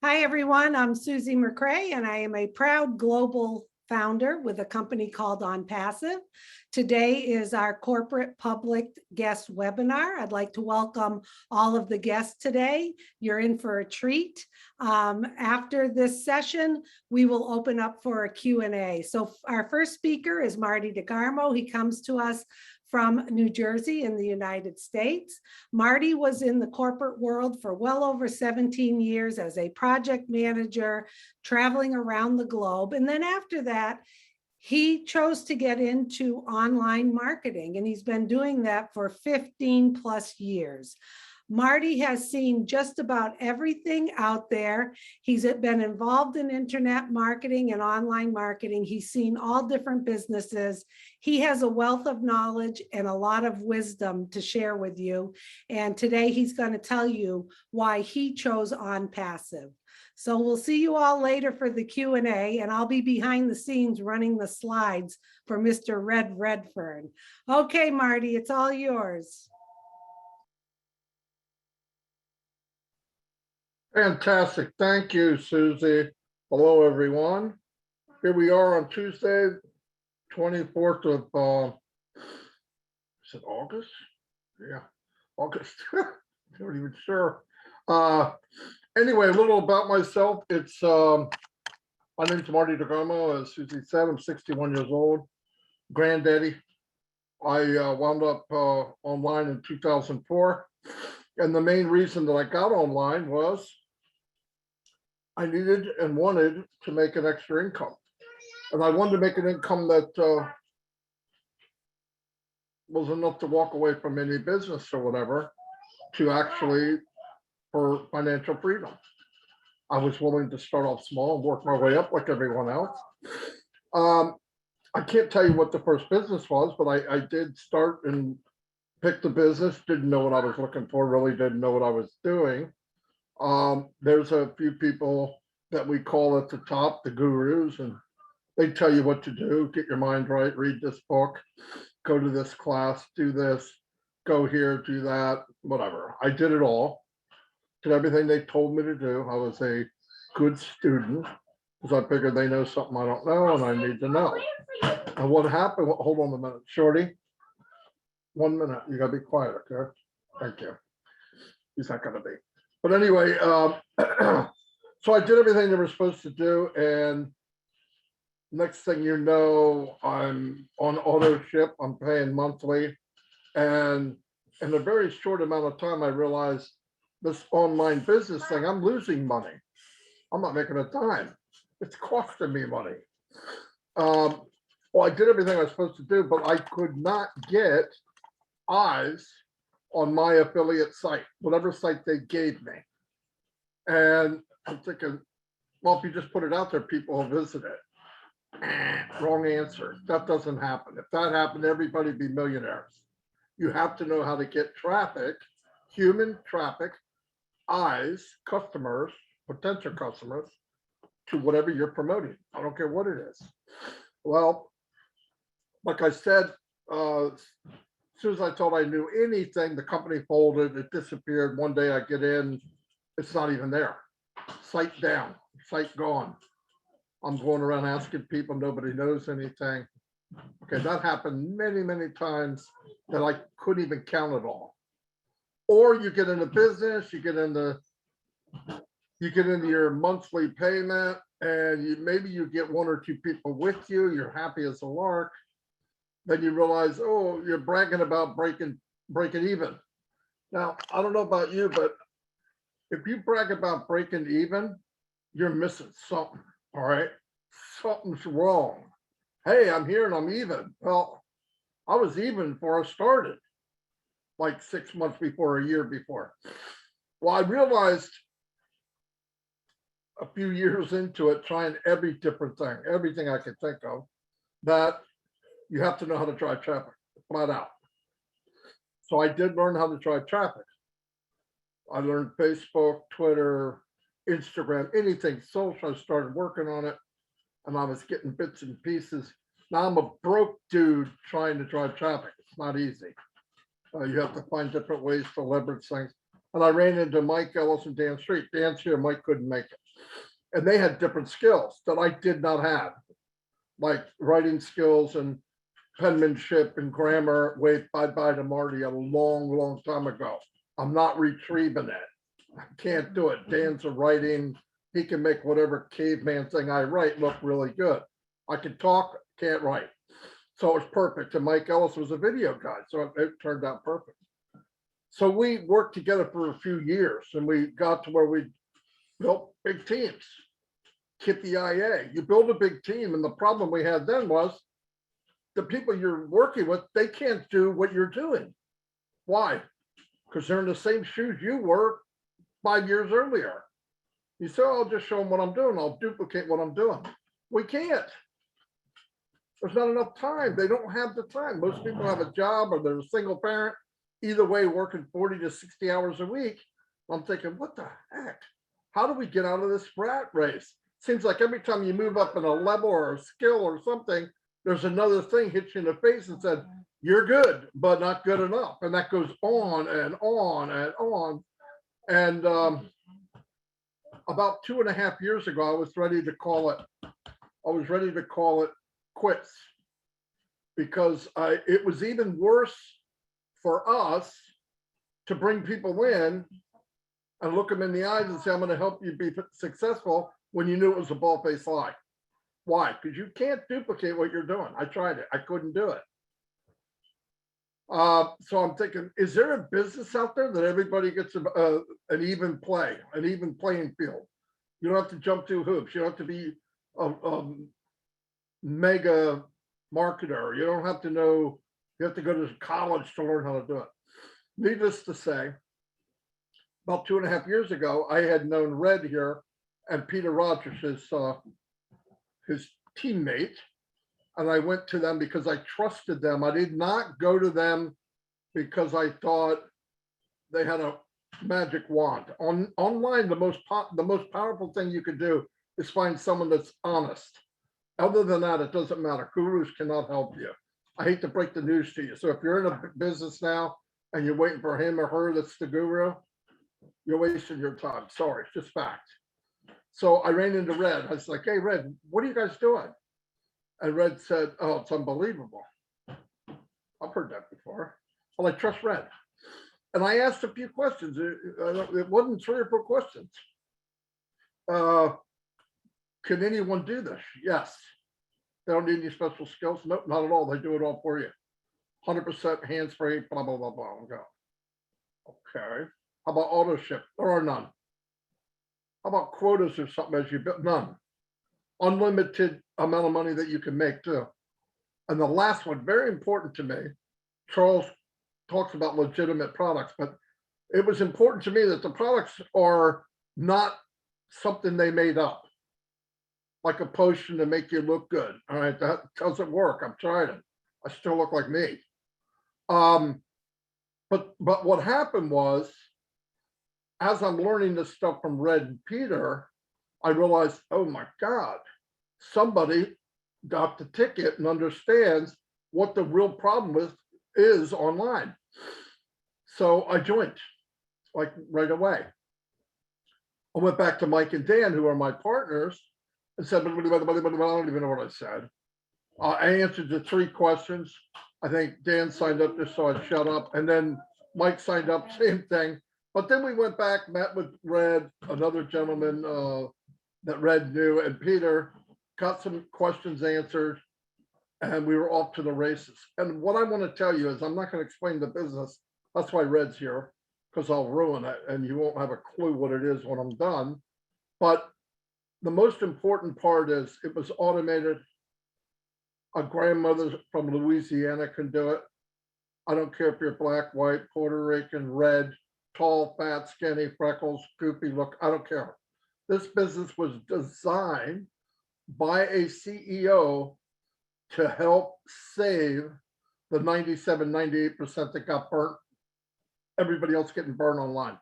Hi, everyone. I'm Susie McCrae, and I am a proud global founder with a company called OnPassive. Today is our corporate public guest webinar. I'd like to welcome all of the guests today. You're in for a treat. After this session, we will open up for a Q&A. So our first speaker is Marty DeGarmo. He comes to us from New Jersey in the United States. Marty was in the corporate world for well over 17 years as a project manager, traveling around the globe. And then after that, he chose to get into online marketing, and he's been doing that for 15 plus years. Marty has seen just about everything out there. He's been involved in internet marketing and online marketing. He's seen all different businesses. He has a wealth of knowledge and a lot of wisdom to share with you. And today he's going to tell you why he chose OnPassive. So we'll see you all later for the Q&A, and I'll be behind the scenes running the slides for Mr. Red Redfern. Okay, Marty, it's all yours. Fantastic. Thank you, Susie. Hello, everyone. Here we are on Tuesday, 24th of, is it August? Yeah, August. Not even sure. Anyway, a little about myself. It's, my name's Marty DeGarmo. As Susie said, I'm 61 years old, granddaddy. I wound up online in 2004. And the main reason that I got online was I needed and wanted to make an extra income. And I wanted to make an income that was enough to walk away from any business or whatever to actually for financial freedom. I was willing to start off small and work my way up like everyone else. I can't tell you what the first business was, but I did start and pick the business, didn't know what I was looking for, really didn't know what I was doing. There's a few people that we call at the top, the gurus, and they tell you what to do, get your mind right, read this book, go to this class, do this, go here, do that, whatever. I did it all, did everything they told me to do. I was a good student because I figured they know something I don't know and I need to know. And what happened, hold on a minute, Shorty. 1 minute, you gotta be quiet, okay? Thank you. He's not gonna be. But anyway, so I did everything they were supposed to do, and next thing you know, I'm on auto ship, I'm paying monthly, and in a very short amount of time, I realized this online business thing, I'm losing money. I'm not making a dime. It's costing me money. Well, I did everything I was supposed to do, but I could not get eyes on my affiliate site, whatever site they gave me. And I'm thinking, well, if you just put it out there, people will visit it. Wrong answer. That doesn't happen. If that happened, everybody'd be millionaires. You have to know how to get traffic, human traffic, eyes, customers, potential customers, to whatever you're promoting. I don't care what it is. Well, like I said, as soon as I thought I knew anything, the company folded, it disappeared. One day I get in, it's not even there. Site down, site gone. I'm going around asking people, nobody knows anything. Okay, that happened many, many times that I couldn't even count it all. Or you get into business, you get into your monthly payment, and maybe you get one or two people with you, you're happy as a lark. Then you realize, oh, you're bragging about breaking even. Now, I don't know about you, but if you brag about breaking even, you're missing something, all right? Something's wrong. Hey, I'm here and I'm even. Well, I was even before I started, like 6 months before, a year before. Well, I realized a few years into it, trying every different thing, everything I could think of, that you have to know how to drive traffic, flat out. So I did learn how to drive traffic. I learned Facebook, Twitter, Instagram, anything social. I started working on it, and I was getting bits and pieces. Now I'm a broke dude trying to drive traffic. It's not easy. You have to find different ways to leverage things. And I ran into Mike Ellis and Dan Street. Dan's here, Mike couldn't make it. And they had different skills that I did not have, like writing skills and penmanship and grammar. Way bye to Marty a long time ago. I'm not retrieving it. I can't do it. Dan's a writing. He can make whatever caveman thing I write look really good. I can talk, can't write. So it was perfect. And Mike Ellis was a video guy. So it turned out perfect. So we worked together for a few years and we got to where we built big teams. KIPPI-A, you build a big team. And the problem we had then was the people you're working with, they can't do what you're doing. Why? Because they're in the same shoes you were 5 years earlier. You say, oh, I'll just show them what I'm doing. I'll duplicate what I'm doing. We can't. There's not enough time. They don't have the time. Most people have a job or they're a single parent, either way, working 40 to 60 hours a week. I'm thinking, what the heck? How do we get out of this rat race? Seems like every time you move up in a level or a skill or something, there's another thing hits you in the face and said, you're good, but not good enough. And that goes on and on and on. And about 2.5 years ago, I was ready to call it quits, because it was even worse for us to bring people in and look them in the eyes and say, I'm going to help you be successful, when you knew it was a bald-faced lie. Why? Because you can't duplicate what you're doing. I tried it. I couldn't do it. So I'm thinking, is there a business out there that everybody gets an even play, an even playing field? You don't have to jump through hoops. You don't have to be a mega marketer. You don't have to know, you have to go to college to learn how to do it. Needless to say, about 2.5 years ago, I had known Red here and Peter Rogers, his teammate. And I went to them because I trusted them. I did not go to them because I thought they had a magic wand. Online, the most powerful thing you could do is find someone that's honest. Other than that, it doesn't matter. Gurus cannot help you. I hate to break the news to you. So if you're in a business now and you're waiting for him or her that's the guru, you're wasting your time. Sorry, it's just fact. So I ran into Red. I was like, hey, Red, what are you guys doing? And Red said, oh, it's unbelievable. I've heard that before. Well, I trust Red. And I asked a few questions. It wasn't 3 or 4 questions. Can anyone do this? Yes. They don't need any special skills? Nope, not at all. They do it all for you. 100% hands-free, blah, blah, blah, blah. Go. Okay. How about auto ship? There are none. How about quotas or something as you build? None. Unlimited amount of money that you can make too. And the last one, very important to me, Charles talks about legitimate products, but it was important to me that the products are not something they made up, like a potion to make you look good. All right, that doesn't work. I've tried it. I still look like me. But what happened was, as I'm learning this stuff from Red and Peter, I realized, oh my God, somebody got the ticket and understands what the real problem is online. So I joined, like, right away. I went back to Mike and Dan, who are my partners, and said, I don't even know what I said. I answered the 3 questions. I think Dan signed up just so I'd shut up. And then Mike signed up, same thing. But then we went back, met with Red, another gentleman that Red knew, and Peter, got some questions answered, and we were off to the races. And what I want to tell you is, I'm not going to explain the business. That's why Red's here, because I'll ruin it and you won't have a clue what it is when I'm done. But the most important part is it was automated. A grandmother from Louisiana can do it. I don't care if you're black, white, Puerto Rican, red, tall, fat, skinny, freckles, goofy look, I don't care. This business was designed by a CEO to help save the 97, 98% that got burnt, everybody else getting burned online.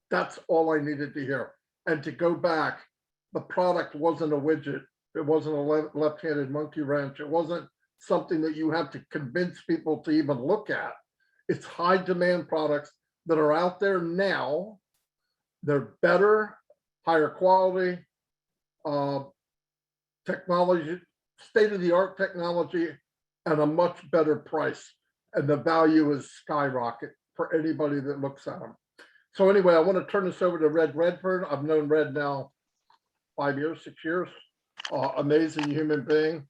That's all I needed to hear. And to go back, the product wasn't a widget. It wasn't a left-handed monkey wrench. It wasn't something that you have to convince people to even look at. It's high demand products that are out there now. They're better, higher quality, technology, state-of-the-art technology, and a much better price. And the value is skyrocket for anybody that looks at them. So anyway, I want to turn this over to Red Redford. I've known Red now 5 years, 6 years. Amazing human being.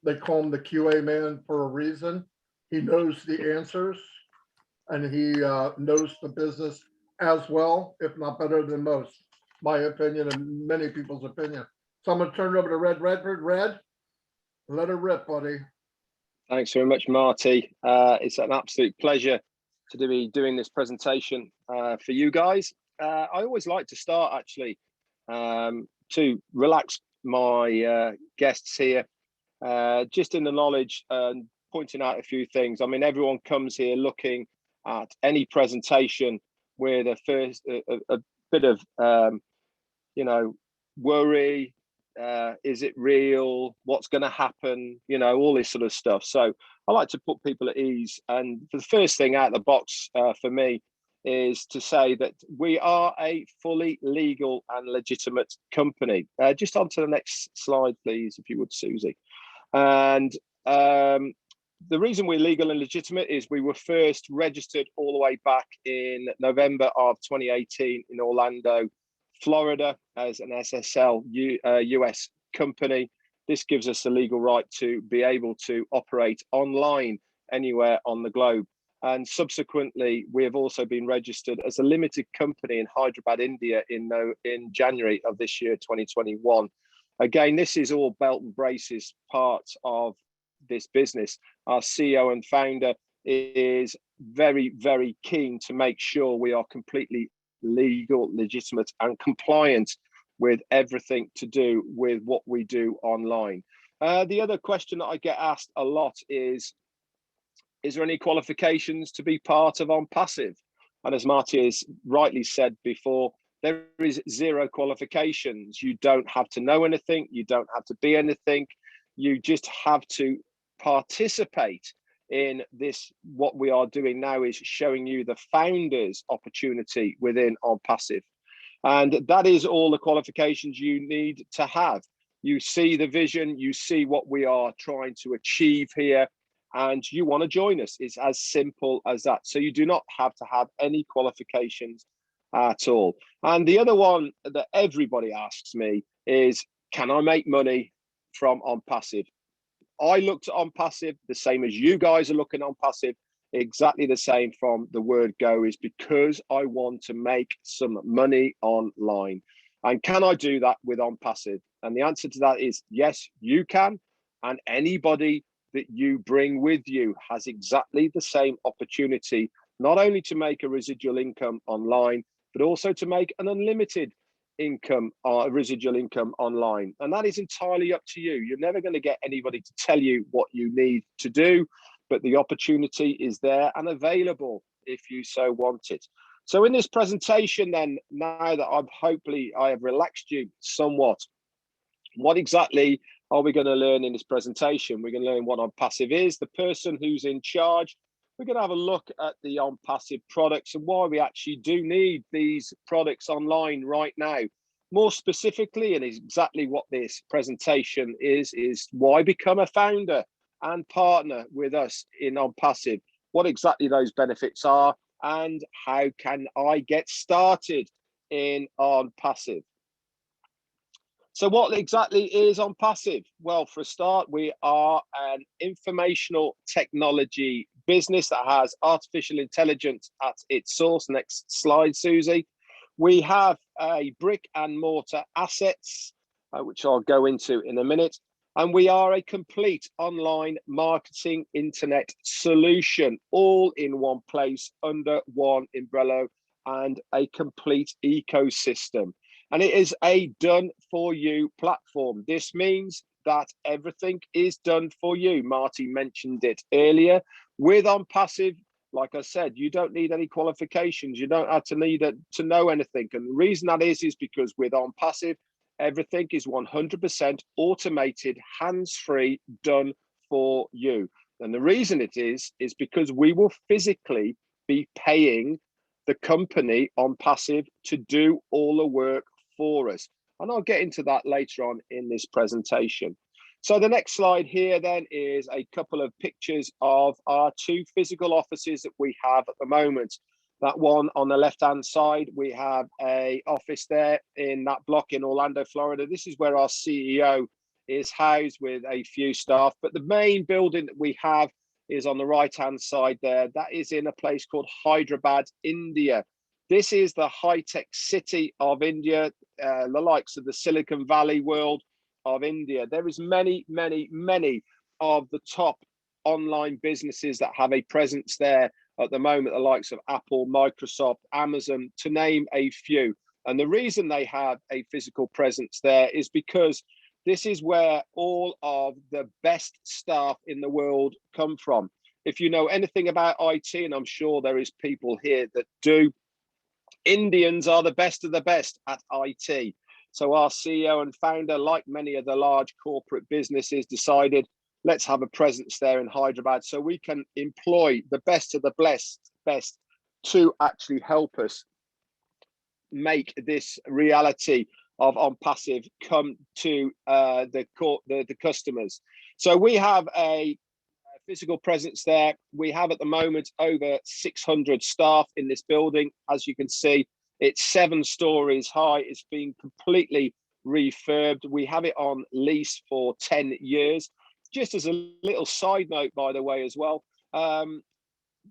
They call him the QA man for a reason. He knows the answers, and he knows the business as well, if not better than most, my opinion and many people's opinion. So I'm going to turn it over to Red Redford. Red, let her rip, buddy. Thanks very much, Marty. It's an absolute pleasure to be doing this presentation for you guys. I always like to start actually to relax my guests here, just in the knowledge and pointing out a few things. I mean, everyone comes here looking at any presentation with a bit of worry. Is it real? What's going to happen? All this sort of stuff. So I like to put people at ease. And the first thing out of the box for me is to say that we are a fully legal and legitimate company. Just on to the next slide, please, if you would, Susie. And the reason we're legal and legitimate is we were first registered all the way back in November of 2018 in Orlando, Florida, as an SSL US company. This gives us the legal right to be able to operate online anywhere on the globe. And subsequently, we have also been registered as a limited company in Hyderabad, India in January of this year, 2021. Again, this is all belt and braces part of this business. Our CEO and founder is very, very keen to make sure we are completely legal, legitimate, and compliant with everything to do with what we do online. The other question that I get asked a lot is there any qualifications to be part of OnPassive? And as Marty has rightly said before, there is zero qualifications. You don't have to know anything. You don't have to be anything. You just have to participate in this. What we are doing now is showing you the founder's opportunity within OnPassive. And that is all the qualifications you need to have. You see the vision, you see what we are trying to achieve here, and you want to join us. It's as simple as that. So you do not have to have any qualifications at all. And the other one that everybody asks me is, can I make money from OnPassive? I looked at OnPassive the same as you guys are looking at OnPassive, exactly the same from the word go, is because I want to make some money online. And can I do that with OnPassive? And the answer to that is yes, you can. And anybody that you bring with you has exactly the same opportunity, not only to make a residual income online, but also to make an unlimited income or residual income online. And that is entirely up to you. You're never going to get anybody to tell you what you need to do, but the opportunity is there and available if you so want it. So in this presentation then, now that I have relaxed you somewhat, what exactly are we going to learn in this presentation? We're going to learn what OnPassive is, the person who's in charge. We're going to have a look at the OnPassive products and why we actually do need these products online right now. More specifically, and exactly what this presentation is why become a founder and partner with us in OnPassive, what exactly those benefits are, and how can I get started in OnPassive. So what exactly is OnPassive? Well, for a start, we are an informational technology business that has artificial intelligence at its source. Next slide, Susie. We have a brick and mortar assets, which I'll go into in a minute. And we are a complete online marketing internet solution, all in one place under one umbrella and a complete ecosystem. And it is a done for you platform. This means that everything is done for you. Marty mentioned it earlier. With OnPassive, like I said, you don't need any qualifications. You don't have to need to know anything. And the reason that is because with OnPassive, everything is 100% automated, hands-free, done for you. And the reason it is because we will physically be paying the company OnPassive to do all the work for us. And I'll get into that later on in this presentation. So the next slide here then is a couple of pictures of our 2 physical offices that we have at the moment. That one on the left-hand side, we have a office there in that block in Orlando, Florida. This is where our CEO is housed with a few staff. But the main building that we have is on the right-hand side there. That is in a place called Hyderabad, India. This is the high-tech city of India, the likes of the Silicon Valley world of India. There is many, many, many of the top online businesses that have a presence there at the moment, the likes of Apple, Microsoft, Amazon, to name a few. And the reason they have a physical presence there is because this is where all of the best staff in the world come from. If you know anything about IT, and I'm sure there is people here that do, Indians are the best of the best at IT. So our CEO and founder, like many of the large corporate businesses, decided, let's have a presence there in Hyderabad so we can employ the best of the best to actually help us make this reality of OnPassive come to the customers. So we have a physical presence there. We have at the moment over 600 staff in this building. As you can see, it's 7 stories high. It's been completely refurbed. We have it on lease for 10 years. Just as a little side note, by the way, as well,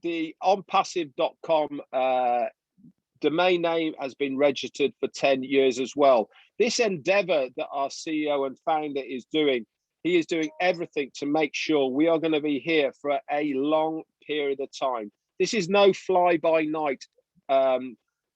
the onpassive.com domain name has been registered for 10 years as well. This endeavor that our CEO and founder is doing, he is doing everything to make sure we are going to be here for a long period of time. This is no fly-by-night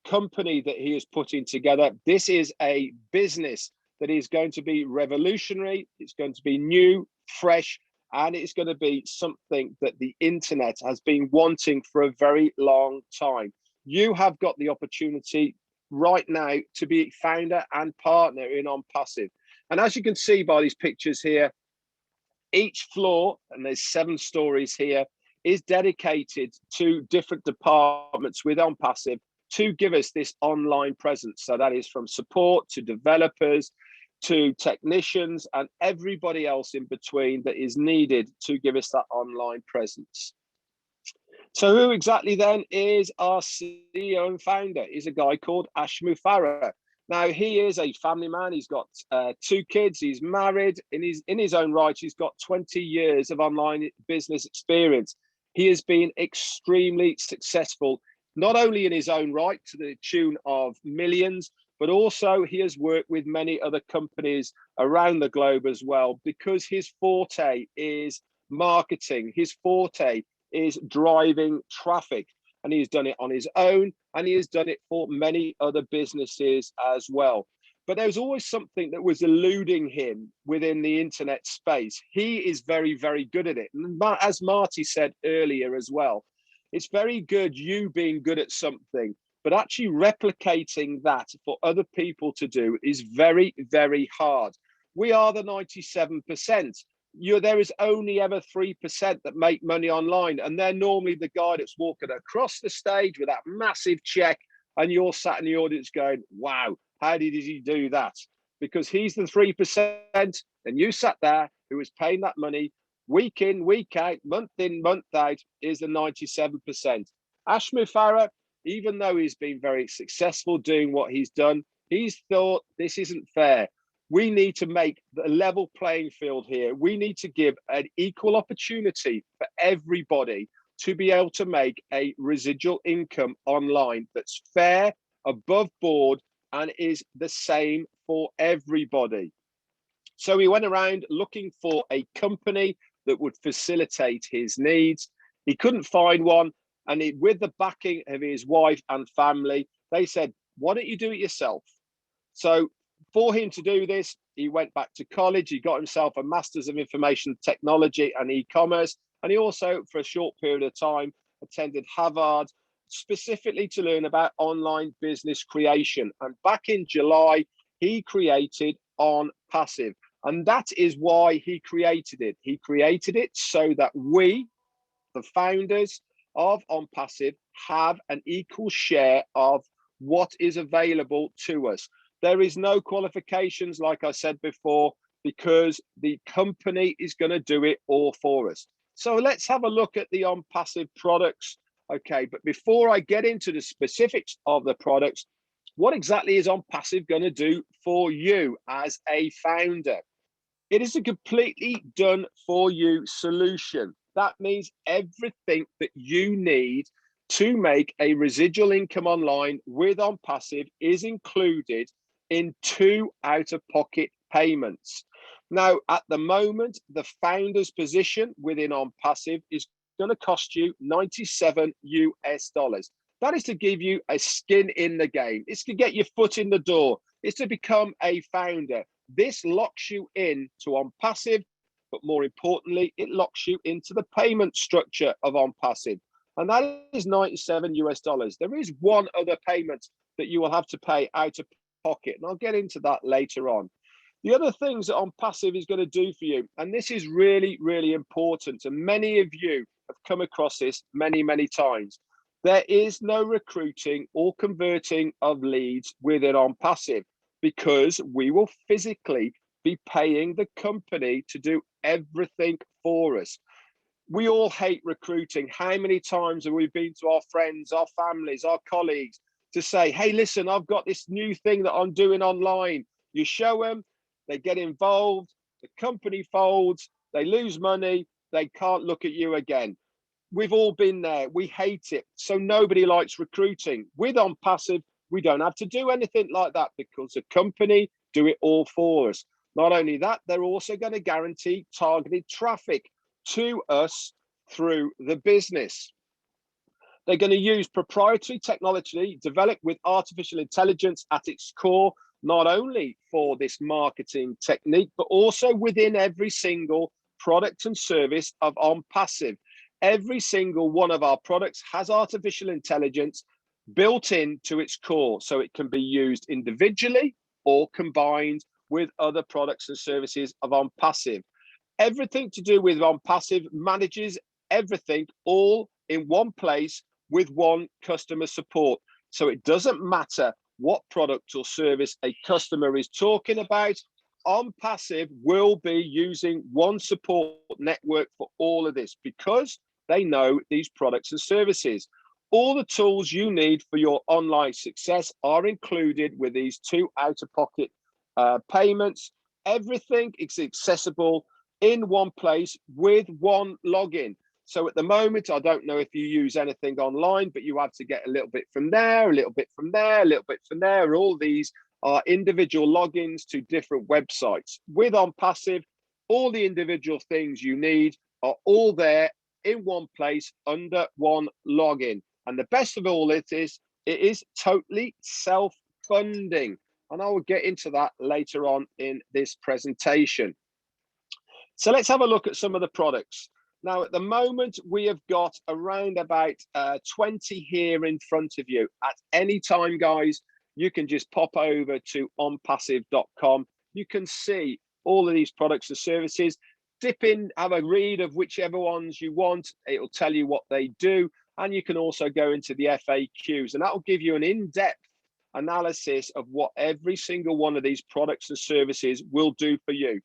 company that he is putting together. This is a business that is going to be revolutionary. It's going to be new, fresh, and it's going to be something that the internet has been wanting for a very long time. You have got the opportunity right now to be founder and partner in OnPassive. And as you can see by these pictures here, each floor, and there's 7 stories here, is dedicated to different departments with OnPassive to give us this online presence. So that is from support to developers, to technicians, and everybody else in between that is needed to give us that online presence. So who exactly then is our CEO and founder? He's a guy called Ashmu Farah. Now, he is a family man. He's got 2 kids. He's married. In his own right, he's got 20 years of online business experience. He has been extremely successful, not only in his own right to the tune of millions, but also he has worked with many other companies around the globe as well, because his forte is marketing. His forte is driving traffic, and he's done it on his own, and he has done it for many other businesses as well. But there's always something that was eluding him within the internet space. He is very, very good at it. And as Marty said earlier as well, it's very good you being good at something, but actually replicating that for other people to do is very, very hard. We are the 97%. There is only ever 3% that make money online, and they're normally the guy that's walking across the stage with that massive check, and you're sat in the audience going, wow, how did he do that? Because he's the 3%, and you sat there who was paying that money week in, week out, month in, month out, is the 97%. Ashmu Farah, even though he's been very successful doing what he's done, he's thought this isn't fair. We need to make the level playing field here. We need to give an equal opportunity for everybody to be able to make a residual income online that's fair, above board, and is the same for everybody. So he went around looking for a company that would facilitate his needs. He couldn't find one. And with the backing of his wife and family, they said, why don't you do it yourself? So for him to do this, he went back to college. He got himself a Master's of Information Technology and E-commerce. And he also, for a short period of time, attended Harvard, specifically to learn about online business creation. And back in July, he created OnPassive. And that is why he created it. He created it so that we, the founders, of OnPassive have an equal share of what is available to us. There is no qualifications, like I said before, because the company is going to do it all for us. So let's have a look at the OnPassive products. Okay, but before I get into the specifics of the products, what exactly is OnPassive going to do for you as a founder? It is a completely done for you solution. That means everything that you need to make a residual income online with OnPassive is included in 2 out-of-pocket payments. Now, at the moment, the founder's position within OnPassive is going to cost you $97 US. That is to give you a skin in the game. It's to get your foot in the door. It's to become a founder. This locks you in to OnPassive, but more importantly, it locks you into the payment structure of OnPassive. And that is $97 US. There is one other payment that you will have to pay out of pocket, and I'll get into that later on. The other things that OnPassive is going to do for you, and this is really, really important, and many of you have come across this many, many times. There is no recruiting or converting of leads within OnPassive because we will physically be paying the company to do everything for us. We all hate recruiting. How many times have we been to our friends, our families, our colleagues to say, hey, listen, I've got this new thing that I'm doing online. You show them, they get involved, the company folds, they lose money, they can't look at you again. We've all been there. We hate it. So nobody likes recruiting. With OnPassive, we don't have to do anything like that because the company do it all for us. Not only that, they're also going to guarantee targeted traffic to us through the business. They're going to use proprietary technology developed with artificial intelligence at its core, not only for this marketing technique, but also within every single product and service of OnPassive. Every single one of our products has artificial intelligence built into its core, so it can be used individually or combined with other products and services of OnPassive. Everything to do with OnPassive manages everything all in one place with one customer support. So it doesn't matter what product or service a customer is talking about, OnPassive will be using one support network for all of this because they know these products and services. All the tools you need for your online success are included with these 2 out-of-pocket payments. Everything is accessible in one place with one login. So at the moment, I don't know if you use anything online, but you have to get a little bit from there, a little bit from there, a little bit from there. All these are individual logins to different websites. With OnPassive, all the individual things you need are all there in one place under one login. And the best of all it is totally self-funding. And I will get into that later on in this presentation. So let's have a look at some of the products. Now, at the moment, we have got around about 20 here in front of you. At any time, guys, you can just pop over to onpassive.com. You can see all of these products and services. Dip in, have a read of whichever ones you want. It'll tell you what they do. And you can also go into the FAQs, and that will give you an in-depth analysis of what every single one of these products and services will do for you.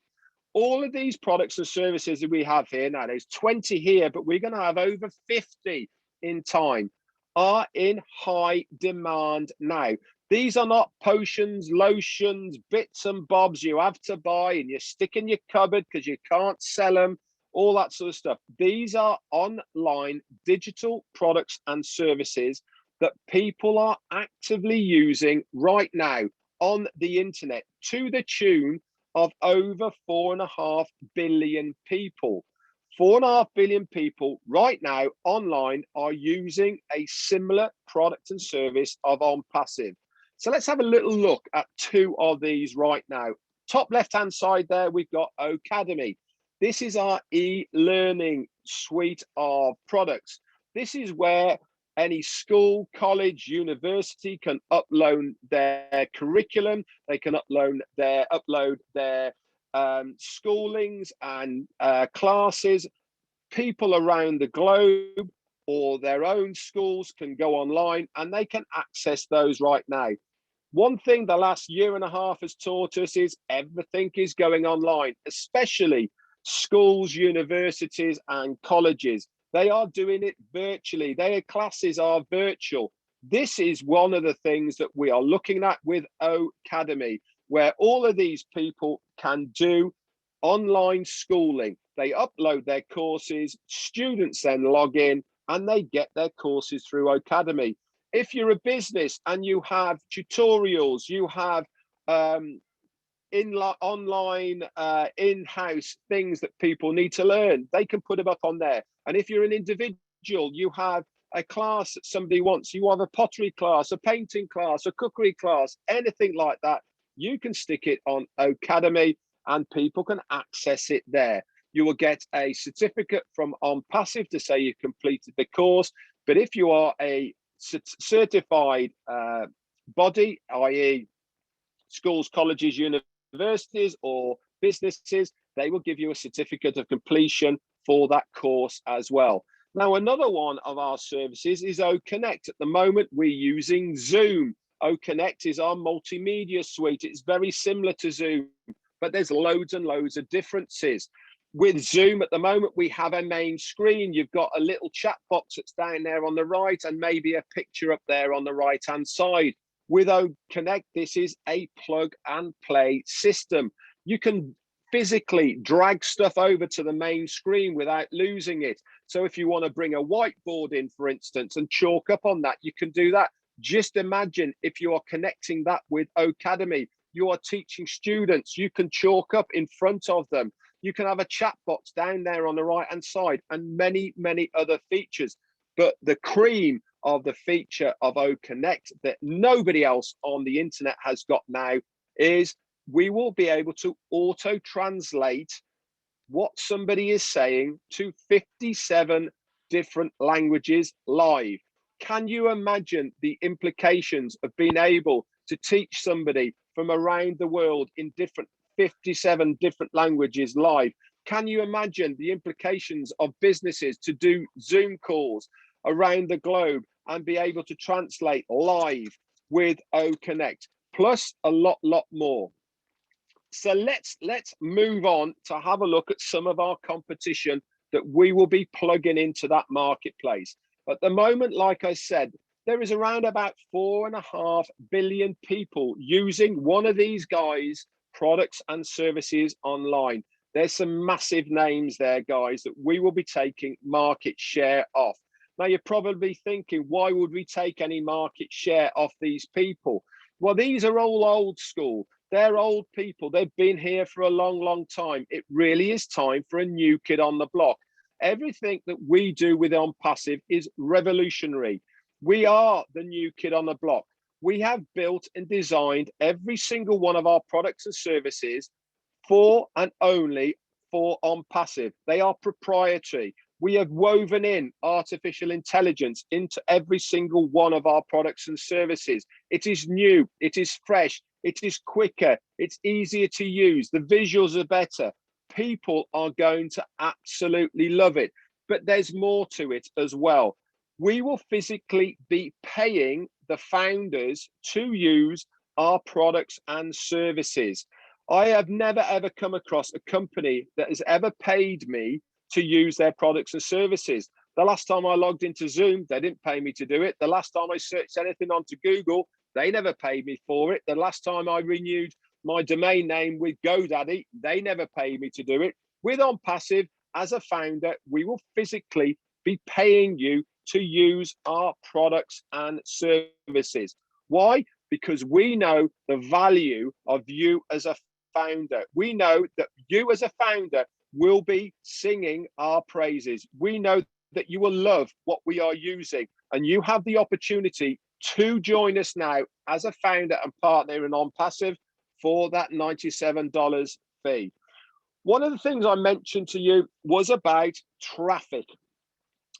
All of these products and services that we have here, now there's 20 here, but we're going to have over 50 in time, are in high demand now. These are not potions, lotions, bits and bobs you have to buy and you stick in your cupboard because you can't sell them, all that sort of stuff. These are online digital products and services that people are actively using right now on the internet to the tune of over 4.5 billion people. 4.5 billion people right now online are using a similar product and service of OnPassive. So let's have a little look at 2 of these right now. Top left-hand side there, we've got Academy. This is our e-learning suite of products. This is where any school, college, university can upload their curriculum. They can upload their schoolings and classes. People around the globe, or their own schools can go online and they can access those right now. One thing the last year and a half has taught us is everything is going online, especially schools, universities, and colleges. They are doing it virtually. Their classes are virtual. This is one of the things that we are looking at with Academy, where all of these people can do online schooling. They upload their courses, students then log in and they get their courses through Academy. If you're a business and you have tutorials, you have online in-house things that people need to learn, they can put them up on there. And if you're an individual, you have a class that somebody wants, you have a pottery class, a painting class, a cookery class, anything like that, you can stick it on Academy and people can access it there. You will get a certificate from OnPassive to say you've completed the course. But if you are a certified body, i.e. schools, colleges, universities, or businesses, they will give you a certificate of completion for that course as well. Now, another one of our services is OConnect. At the moment, we're using Zoom. OConnect is our multimedia suite. It's very similar to Zoom, but there's loads and loads of differences. With Zoom at the moment, we have a main screen. You've got a little chat box that's down there on the right and maybe a picture up there on the right-hand side. With OConnect, this is a plug and play system. You can physically drag stuff over to the main screen without losing it. So if you want to bring a whiteboard in, for instance, and chalk up on that, you can do that. Just imagine if you are connecting that with Academy, you are teaching students, you can chalk up in front of them. You can have a chat box down there on the right-hand side and many, many other features. But the cream of the feature of OConnect that nobody else on the internet has got now is we will be able to auto-translate what somebody is saying to 57 different languages live. Can you imagine the implications of being able to teach somebody from around the world in 57 different languages live? Can you imagine the implications of businesses to do Zoom calls around the globe and be able to translate live with OConnect, plus a lot more? So let's move on to have a look at some of our competition that we will be plugging into that marketplace. At the moment, like I said, there is around about 4.5 billion people using one of these guys' products and services online. There's some massive names there, guys, that we will be taking market share off. Now, you're probably thinking, why would we take any market share off these people? Well, these are all old school. They're old people. They've been here for a long, long time. It really is time for a new kid on the block. Everything that we do with OnPassive is revolutionary. We are the new kid on the block. We have built and designed every single one of our products and services for and only for OnPassive. They are proprietary. We have woven in artificial intelligence into every single one of our products and services. It is new, it is fresh, it is quicker, it's easier to use, the visuals are better. People are going to absolutely love it, but there's more to it as well. We will physically be paying the founders to use our products and services. I have never ever come across a company that has ever paid me to use their products and services. The last time I logged into Zoom, they didn't pay me to do it. The last time I searched anything onto Google, they never paid me for it. The last time I renewed my domain name with GoDaddy, they never paid me to do it. With OnPassive, as a founder, we will physically be paying you to use our products and services. Why? Because we know the value of you as a founder. We know that you as a founder will be singing our praises. We know that you will love what we are using, and you have the opportunity to join us now as a founder and partner in OnPassive for that $97 fee. One of the things I mentioned to you was about traffic.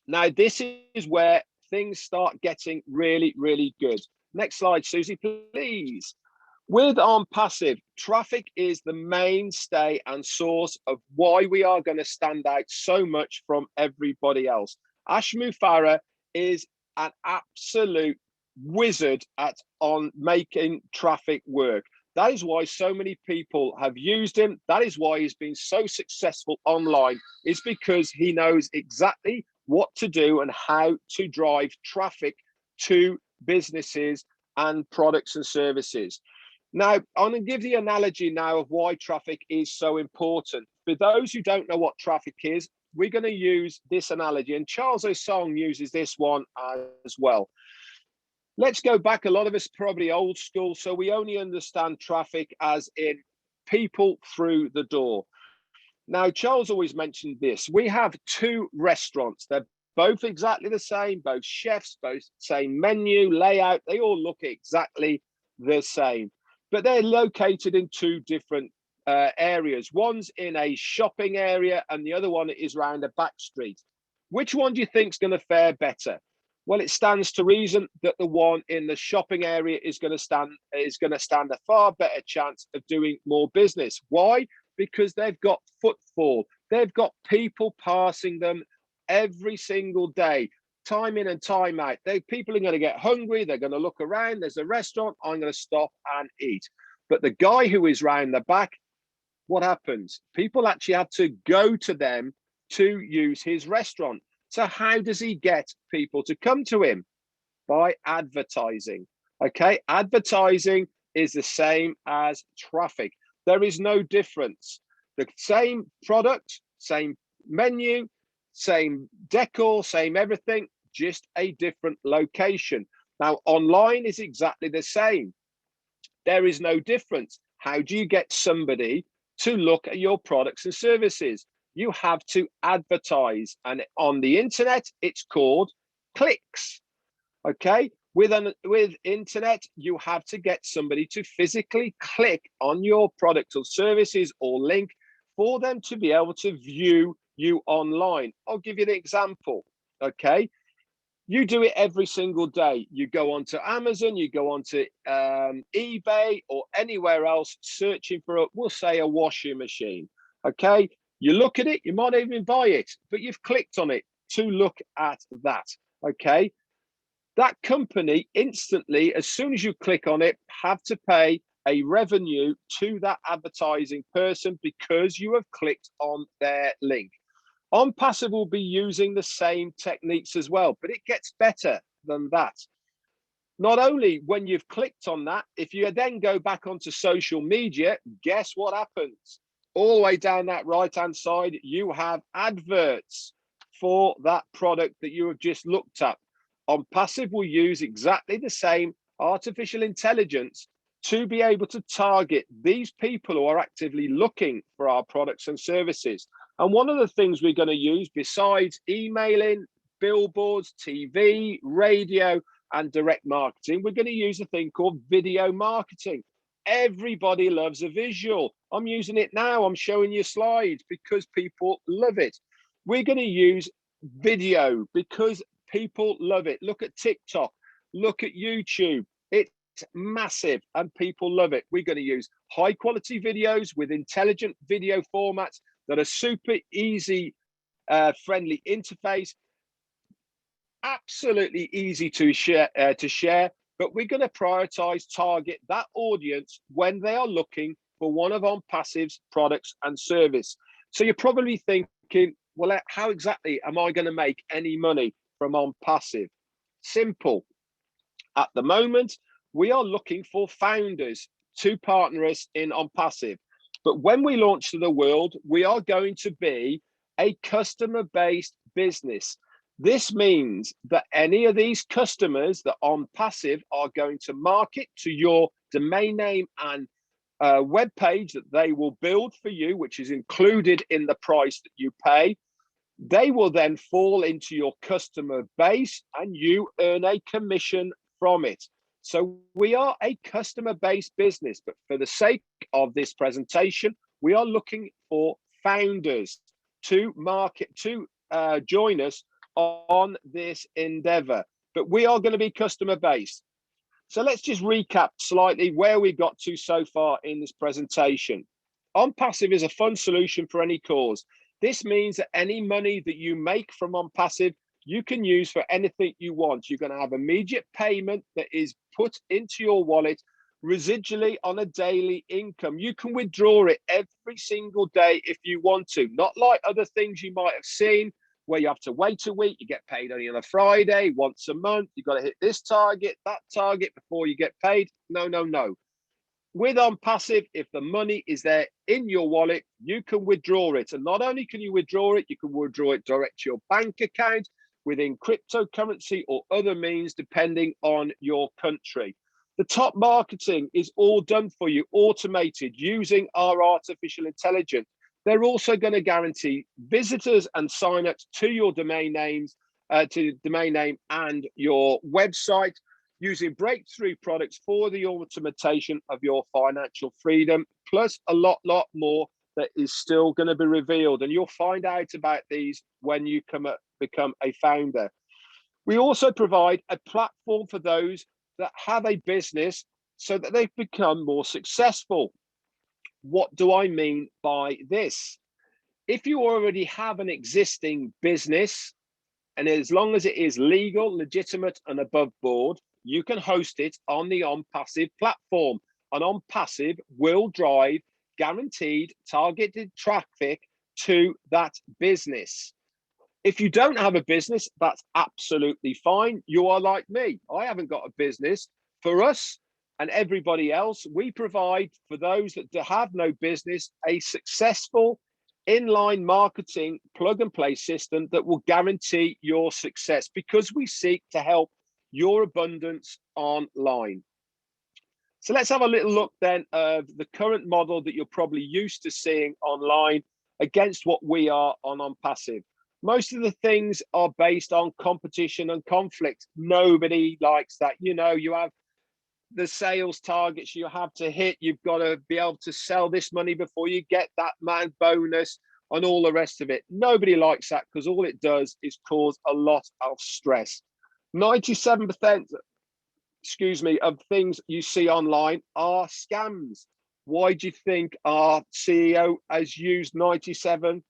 Now, this is where things start getting really, really good. Next slide, Susie, please. With OnPassive, traffic is the mainstay and source of why we are going to stand out so much from everybody else. Ashmu Farah is an absolute wizard on making traffic work. That is why so many people have used him. That is why he's been so successful online. It's because he knows exactly what to do and how to drive traffic to businesses and products and services. Now, I'm going to give the analogy now of why traffic is so important. For those who don't know what traffic is, we're going to use this analogy, and Charles Osong uses this one as well. Let's go back. A lot of us probably old school, so we only understand traffic as in people through the door. Now, Charles always mentioned this. We have two restaurants. They're both exactly the same, both chefs, both same menu, layout. They all look exactly the same, but they're located in two different areas. One's in a shopping area and the other one is around a back street. Which one do you think is going to fare better? Well, it stands to reason that the one in the shopping area is going to stand a far better chance of doing more business. Why? Because they've got footfall. They've got people passing them every single day, time in and time out. People are going to get hungry. They're going to look around. There's a restaurant. I'm going to stop and eat. But the guy who is round the back, what happens? People actually have to go to them to use his restaurant. So how does he get people to come to him? By advertising. Okay, advertising is the same as traffic. There is no difference. The same product, same menu, same decor, same everything, just a different location. Now, online is exactly the same. There is no difference. How do you get somebody to look at your products and services? You have to advertise, and on the internet, it's called clicks. Okay, with internet, you have to get somebody to physically click on your product or services or link for them to be able to view you online. I'll give you an example. Okay, you do it every single day. You go onto Amazon, you go onto eBay or anywhere else searching for, we'll say, a washing machine. Okay, you look at it, you might even buy it, but you've clicked on it to look at that. Okay, that company instantly, as soon as you click on it, have to pay a revenue to that advertising person because you have clicked on their link. OnPassive will be using the same techniques as well, but it gets better than that. Not only when you've clicked on that, if you then go back onto social media, guess what happens? All the way down that right-hand side, you have adverts for that product that you have just looked at. OnPassive will use exactly the same artificial intelligence to be able to target these people who are actively looking for our products and services. And one of the things we're going to use, besides emailing, billboards, TV, radio, and direct marketing, we're going to use a thing called video marketing. Everybody loves a visual. I'm using it now. I'm showing you slides because people love it. We're going to use video because people love it. Look at TikTok. Look at YouTube. It's massive and people love it. We're going to use high quality videos with intelligent video formats that are super easy, friendly interface, absolutely easy to share, but we're going to prioritize, target that audience when they are looking for one of OnPassive's products and service. So you're probably thinking, well, how exactly am I going to make any money from OnPassive? Simple. At the moment, we are looking for founders to partner us in OnPassive. But when we launch to the world, we are going to be a customer-based business. This means that any of these customers that OnPassive are going to market to your domain name and web page that they will build for you, which is included in the price that you pay, they will then fall into your customer base and you earn a commission from it. So we are a customer-based business, but for the sake of this presentation, we are looking for founders to market, to join us on this endeavor, but we are going to be customer-based. So let's just recap slightly where we got to so far in this presentation. OnPassive is a fund solution for any cause. This means that any money that you make from OnPassive you can use for anything you want. You're going to have immediate payment that is put into your wallet residually on a daily income. You can withdraw it every single day if you want to, not like other things you might have seen where you have to wait a week, you get paid only on a Friday, once a month, you've got to hit this target, that target before you get paid. No, no, no. With OnPassive, if the money is there in your wallet, you can withdraw it. And not only can you withdraw it, you can withdraw it direct to your bank account within cryptocurrency or other means, depending on your country. The top marketing is all done for you, automated, using our artificial intelligence. They're also going to guarantee visitors and signups to your domain names, to domain name and your website, using breakthrough products for the automation of your financial freedom, plus a lot more that is still going to be revealed. And you'll find out about these when you become a founder. We also provide a platform for those that have a business so that they've become more successful. What do I mean by this? If you already have an existing business, and as long as it is legal, legitimate, and above board, you can host it on the OnPassive platform. And OnPassive will drive guaranteed targeted traffic to that business. If you don't have a business, that's absolutely fine. You are like me. I haven't got a business. For us and everybody else, we provide for those that have no business a successful inline marketing plug and play system that will guarantee your success, because we seek to help your abundance online. So let's have a little look then of the current model that you're probably used to seeing online against what we are on OnPassive. Most of the things are based on competition and conflict. Nobody likes that. You know, you have the sales targets you have to hit. You've got to be able to sell this money before you get that man bonus and all the rest of it. Nobody likes that, because all it does is cause a lot of stress. 97%, of things you see online are scams. Why do you think our CEO has used $97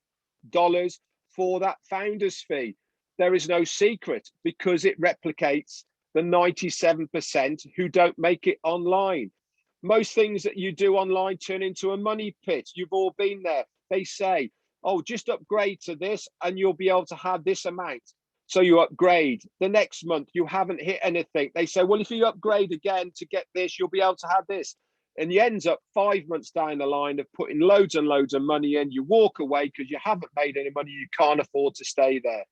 for that founder's fee? There is no secret, because it replicates the 97% who don't make it online. Most things that you do online turn into a money pit. You've all been there. They say, oh, just upgrade to this and you'll be able to have this amount. So you upgrade. The next month, you haven't hit anything. They say, well, if you upgrade again to get this, you'll be able to have this. And you ends up 5 months down the line of putting loads and loads of money in. You walk away because you haven't made any money. You can't afford to stay there.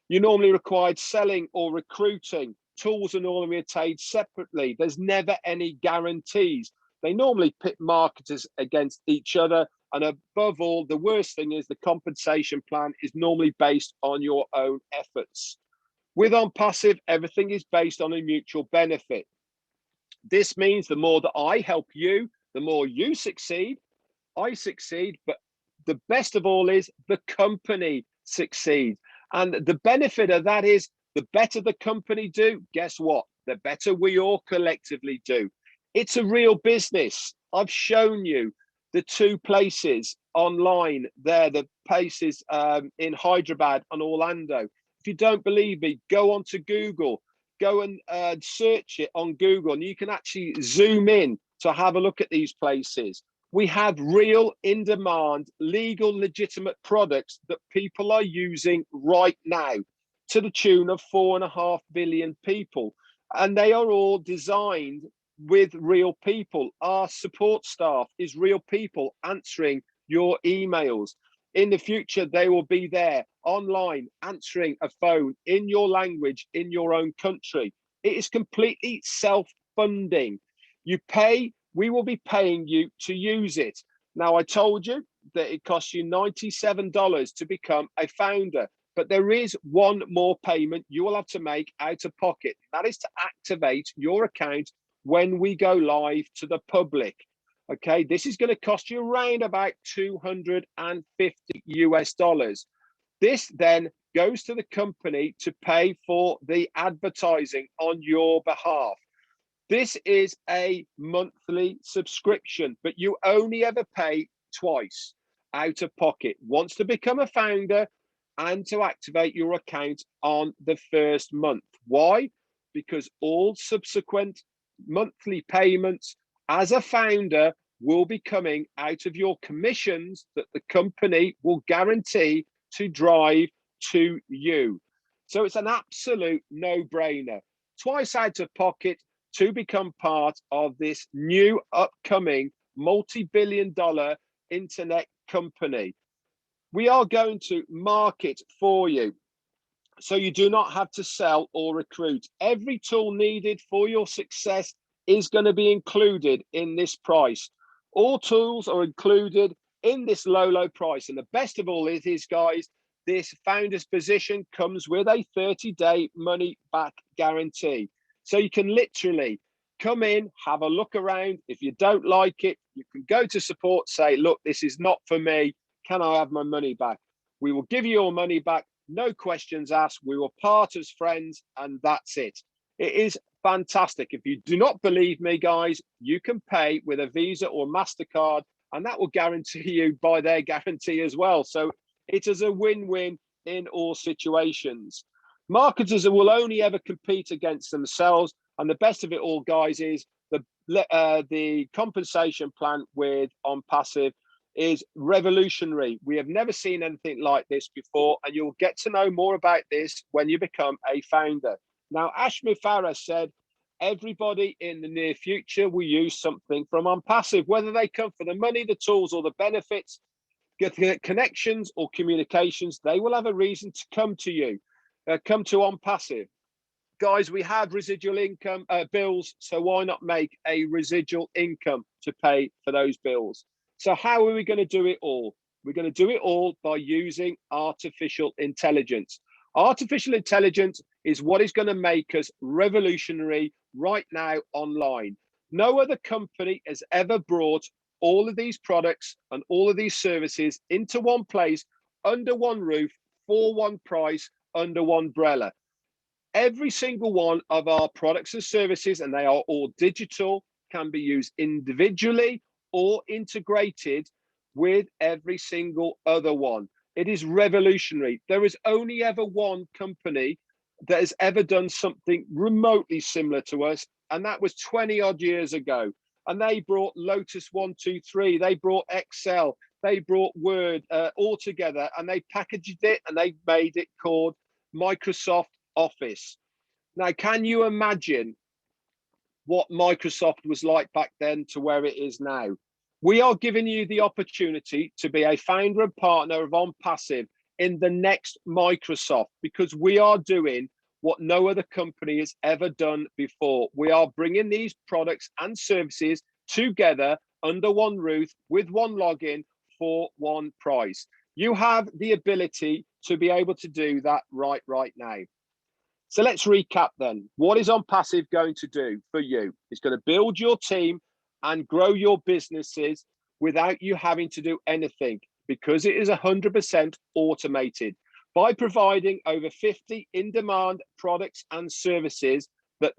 You normally required selling or recruiting. Tools are normally paid separately. There's never any guarantees. They normally pit marketers against each other. And above all, the worst thing is the compensation plan is normally based on your own efforts. With OnPassive, everything is based on a mutual benefit. This means the more that I help you, the more you succeed, I succeed, but the best of all is the company succeeds. And the benefit of that is the better the company do, guess what? The better we all collectively do. It's a real business. I've shown you the two places online there, the places in Hyderabad and Orlando. If you don't believe me, go onto Google, go and search it on Google, and you can actually zoom in to have a look at these places. We have real in-demand, legal, legitimate products that people are using right now to the tune of 4.5 billion people. And they are all designed with real people. Our support staff is real people answering your emails. In the future, they will be there online answering a phone in your language, in your own country. It is completely self-funding. You pay, we will be paying you to use it. Now, I told you that it costs you $97 to become a founder, but there is one more payment you will have to make out of pocket. That is to activate your account when we go live to the public. Okay, this is going to cost you around about $250 US. This then goes to the company to pay for the advertising on your behalf. This is a monthly subscription, but you only ever pay twice out of pocket. Once to become a founder, and to activate your account on the first month. Why? Because all subsequent monthly payments as a founder will be coming out of your commissions that the company will guarantee to drive to you. So it's an absolute no-brainer. Twice out of pocket to become part of this new upcoming multi-billion-dollar internet company. We are going to market for you, so you do not have to sell or recruit. Every tool needed for your success is going to be included in this price. All tools are included in this low price. And the best of all is, guys, this founder's position comes with a 30-day money back guarantee. So you can literally come in, have a look around. If you don't like it, you can go to support, say, look, this is not for me. Can I have my money back? We will give you your money back. No questions asked. We will part as friends, and that's it. It is fantastic. If you do not believe me, guys, you can pay with a Visa or MasterCard, and that will guarantee you by their guarantee as well. So it is a win-win in all situations. Marketers will only ever compete against themselves. And the best of it all, guys, is the compensation plan with OnPassive is revolutionary. We have never seen anything like this before, and you'll get to know more about this when you become a founder. Now, Ashmi Farah said, everybody in the near future will use something from OnPassive, whether they come for the money, the tools, or the benefits, connections or communications, they will have a reason to come to you, come to OnPassive. Guys, we have residual income bills, so why not make a residual income to pay for those bills? So how are we going to do it all? We're going to do it all by using artificial intelligence. Artificial intelligence is what is going to make us revolutionary right now online. No other company has ever brought all of these products and all of these services into one place, under one roof, for one price, under one umbrella. Every single one of our products and services, and they are all digital, can be used individually or integrated with every single other one. It is revolutionary. There is only ever one company that has ever done something remotely similar to us, and that was 20 odd years ago. And they brought Lotus 123, they brought Excel, they brought Word all together, and they packaged it and they made it called Microsoft Office. Now, can you imagine what Microsoft was like back then to where it is now? We are giving you the opportunity to be a founder and partner of OnPassive in the next Microsoft, because we are doing what no other company has ever done before. We are bringing these products and services together under one roof with one login for one price. You have the ability to be able to do that right now. So let's recap then. What is OnPassive going to do for you? It's going to build your team and grow your businesses without you having to do anything, because it is 100% automated by providing over 50 in-demand products and services that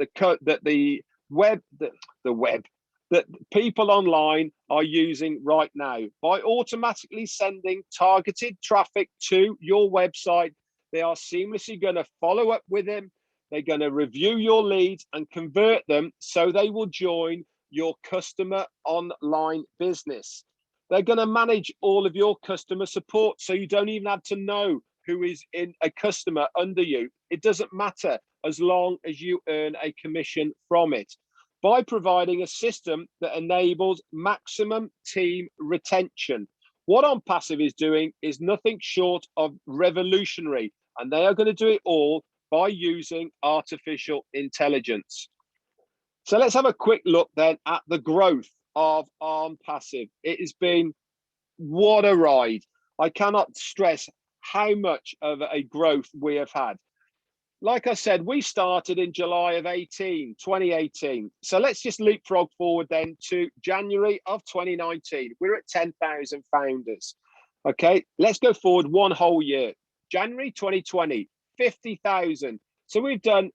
that people online are using right now. By automatically sending targeted traffic to your website, they are seamlessly going to follow up with them. They're going to review your leads and convert them so they will join your customer online business. They're going to manage all of your customer support, so you don't even have to know who is in a customer under you. It doesn't matter as long as you earn a commission from it. By providing a system that enables maximum team retention. What OnPassive is doing is nothing short of revolutionary, and they are going to do it all by using artificial intelligence. So let's have a quick look then at the growth of OnPassive. It has been, what a ride. I cannot stress how much of a growth we have had. Like I said, we started in July of 2018. So let's just leapfrog forward then to January of 2019. We're at 10,000 founders. Okay, let's go forward one whole year. January 2020, 50,000. So we've done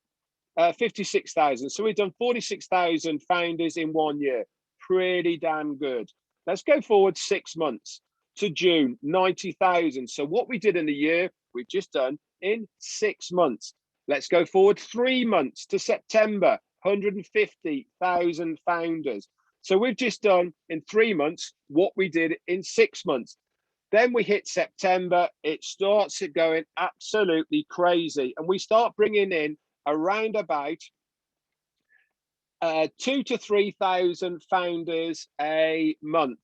56,000. So we've done 46,000 founders in 1 year. Pretty damn good. Let's go forward 6 months to June, 90,000. So what we did in the year, we've just done in 6 months. Let's go forward 3 months to September, 150,000 founders. So we've just done in 3 months what we did in 6 months. Then we hit September, it starts going absolutely crazy. And we start bringing in around about 2,000 to 3,000 founders a month.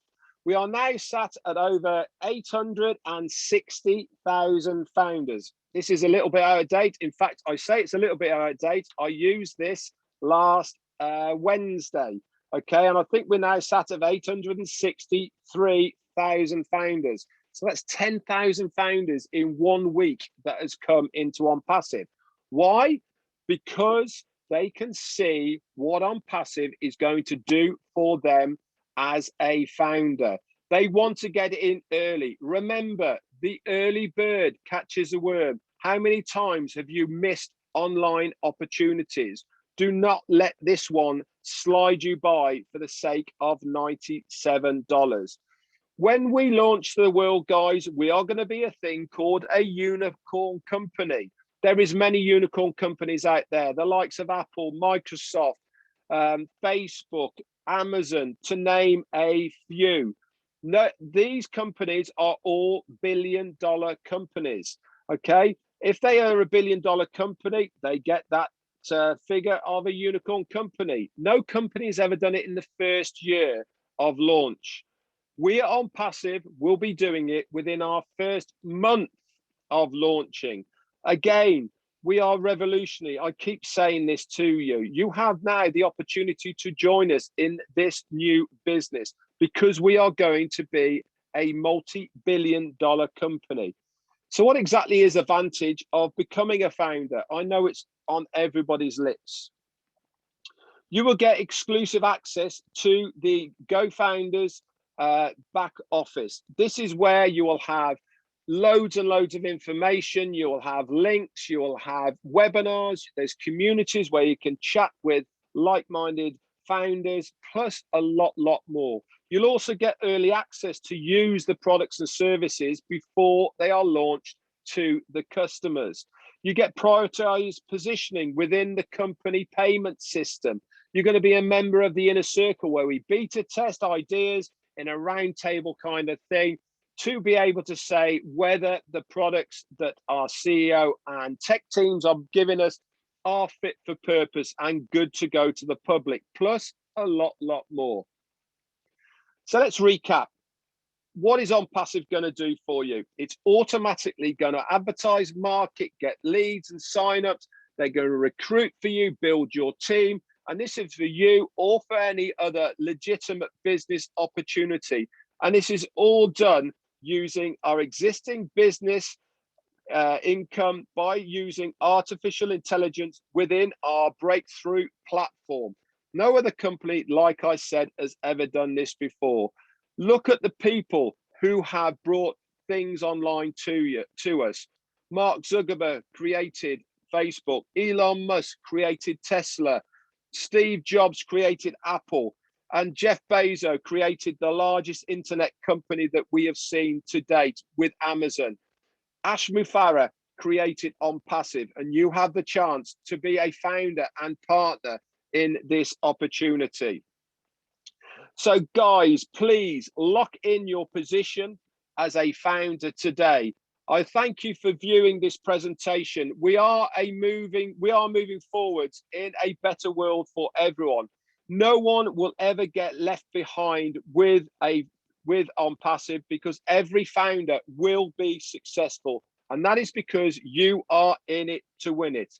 We are now sat at over 860,000 founders. This is a little bit out of date. In fact, I say it's a little bit out of date. I used this last Wednesday. Okay, and I think we're now sat at 863,000 founders. So that's 10,000 founders in 1 week that has come into OnPassive. Why? Because they can see what OnPassive is going to do for them as a founder. They want to get in early. Remember, the early bird catches the worm. How many times have you missed online opportunities? Do not let this one slide you by for the sake of $97. When we launch to the world, guys, we are going to be a thing called a unicorn company. There is many unicorn companies out there, the likes of Apple, Microsoft, Facebook, Amazon, to name a few. No, these companies are all billion-dollar companies. Okay, if they are a billion-dollar company, they get that figure of a unicorn company. No company has ever done it in the first year of launch. We at OnPassive will be doing it within our first month of launching. Again, we are revolutionary. I keep saying this to you. You have now the opportunity to join us in this new business because we are going to be a multi-billion-dollar company. So what exactly is the advantage of becoming a founder? I know it's on everybody's lips. You will get exclusive access to the Go Founders back office. This is where you will have loads and loads of information. You will have links, you will have webinars, there's communities where you can chat with like-minded founders, plus a lot more. You'll also get early access to use the products and services before they are launched to the customers. You get prioritized positioning within the company payment system. You're going to be a member of the inner circle where we beta test ideas in a roundtable kind of thing to be able to say whether the products that our CEO and tech teams are giving us are fit for purpose and good to go to the public, plus a lot more. So let's recap. What is OnPassive going to do for you? It's automatically going to advertise, market, get leads and signups. They're going to recruit for you, build your team. And this is for you or for any other legitimate business opportunity. And this is all done using our existing business income by using artificial intelligence within our breakthrough platform. No other company, like I said, has ever done this before. Look at the people who have brought things online to us. Mark Zuckerberg created Facebook. Elon Musk created Tesla. Steve Jobs created Apple. And Jeff Bezos created the largest internet company that we have seen to date with Amazon. Ash Mufareh created OnPassive, and you have the chance to be a founder and partner in this opportunity. So guys, please lock in your position as a founder today. I thank you for viewing this presentation. We are moving forwards in a better world for everyone. No one will ever get left behind with OnPassive because every founder will be successful. And that is because you are in it to win it.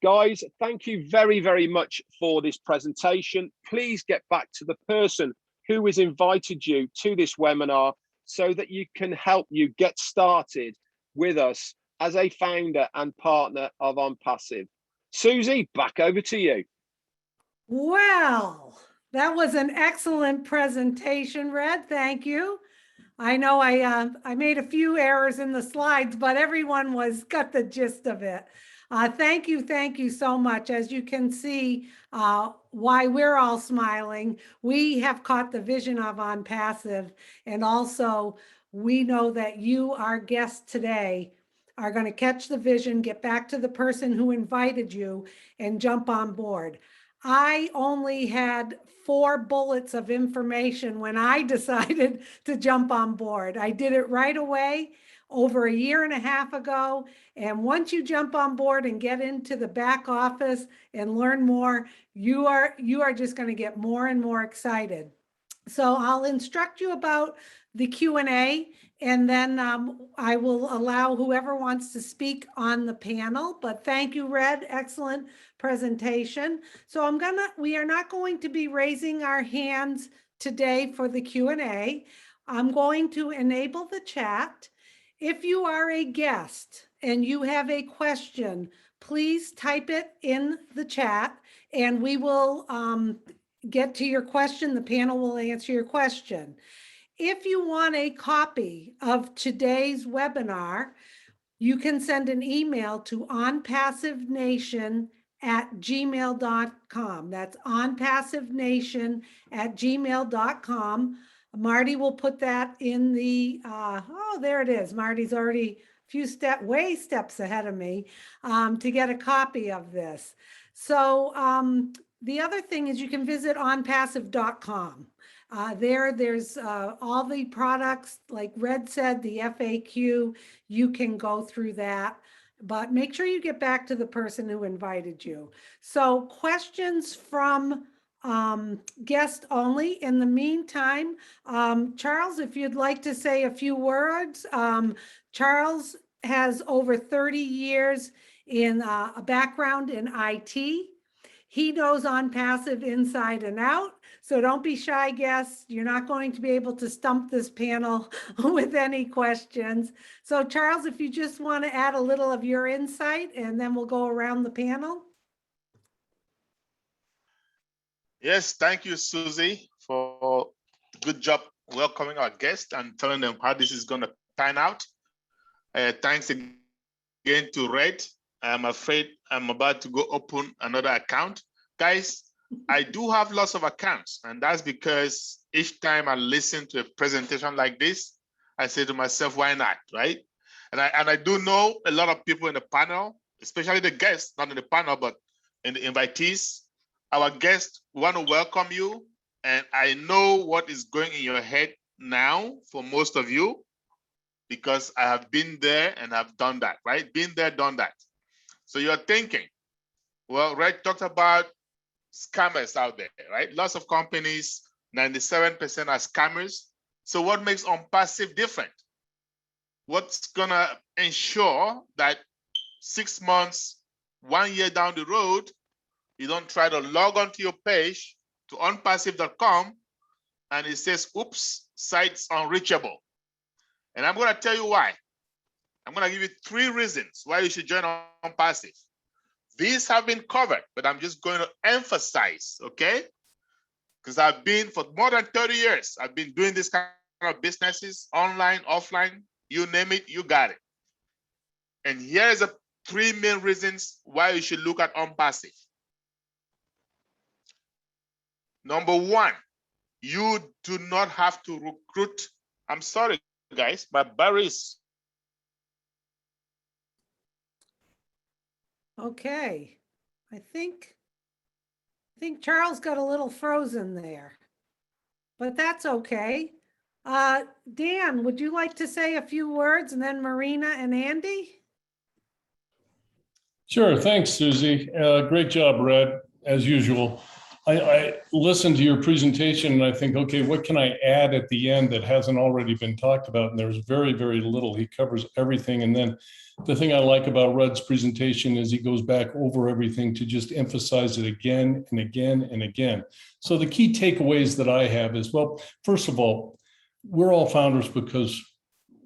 Guys, thank you very much for this presentation. Please get back to the person who has invited you to this webinar so that you can help you get started with us as a founder and partner of OnPassive. Susie, back over to you. Well, that was an excellent presentation, Red. Thank you. I know I made a few errors in the slides, but everyone got the gist of it. Thank you so much. As you can see, why we're all smiling, we have caught the vision of OnPassive, and also we know that you, our guest today, are going to catch the vision, get back to the person who invited you, and jump on board. I only had 4 bullets of information when I decided to jump on board. I did it right away over a year and a half ago. And once you jump on board and get into the back office and learn more, you are just going to get more and more excited. So I'll instruct you about the Q&A, and then I will allow whoever wants to speak on the panel. But thank you, Red. Excellent presentation. So we are not going to be raising our hands today for the Q&A. I'm going to enable the chat. If you are a guest and you have a question, please type it in the chat and we will get to your question. The panel will answer your question. If you want a copy of today's webinar, you can send an email to onpassivenation@gmail.com. That's onpassivenation@gmail.com. Marty will put that in the, oh, there it is. Marty's already a few steps ahead of me to get a copy of this. So the other thing is you can visit onpassive.com. There's all the products, like Red said, the FAQ, you can go through that, but make sure you get back to the person who invited you. So questions from guest only. In the meantime, Charles, if you'd like to say a few words. Charles has over 30 years in a background in IT. He knows OnPassive inside and out. So don't be shy, guests. You're not going to be able to stump this panel with any questions. So Charles, if you just want to add a little of your insight, and then we'll go around the panel. Yes, thank you, Susie, for good job welcoming our guests and telling them how this is going to pan out. Thanks again to Red. I'm afraid I'm about to go open another account. Guys, I do have lots of accounts, and that's because each time I listen to a presentation like this, I say to myself, why not, right? And I do know a lot of people in the panel, especially the guests, not in the panel, but in the invitees. Our guests want to welcome you, and I know what is going in your head now for most of you, because I have been there and I've done that, right? Been there, done that. So you're thinking, well, Red talked about scammers out there, right? Lots of companies, 97% are scammers. So what makes OnPassive different? What's gonna ensure that 6 months, 1 year down the road, you don't try to log onto your page to onpassive.com and it says, oops, site's unreachable. And I'm gonna tell you why. I'm gonna give you 3 reasons why you should join OnPassive. These have been covered, but I'm just going to emphasize, okay? Because I've been, for more than 30 years, I've been doing this kind of businesses, online, offline, you name it, you got it. And here's the 3 main reasons why you should look at OnPassive. Number 1, you do not have to recruit. I'm sorry, guys, my battery is. Okay, I think Charles got a little frozen there, but that's okay. Dan, would you like to say a few words, and then Marina and Andy? Sure, thanks, Susie. Great job, Red, as usual. I listened to your presentation and I think, okay, what can I add at the end that hasn't already been talked about? And there's very, very little. He covers everything. And then the thing I like about Red's presentation is he goes back over everything to just emphasize it again and again and again. So the key takeaways that I have is, well, first of all, we're all founders because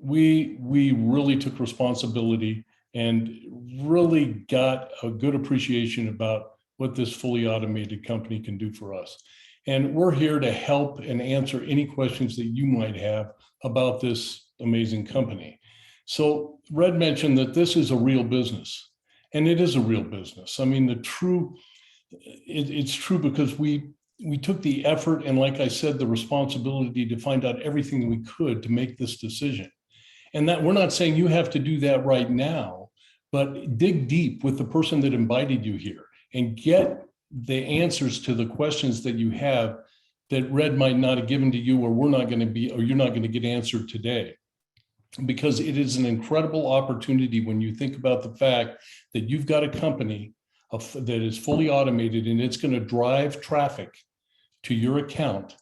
we really took responsibility and really got a good appreciation about what this fully automated company can do for us. And we're here to help and answer any questions that you might have about this amazing company. So Red mentioned that this is a real business, and it is a real business. I mean, it's true because we took the effort and, like I said, the responsibility to find out everything we could to make this decision. And that we're not saying you have to do that right now, but dig deep with the person that invited you here and get the answers to the questions that you have that Red might not have given to you, or we're not going to be, or you're not going to get answered today. Because it is an incredible opportunity when you think about the fact that you've got a company that is fully automated and it's going to drive traffic to your account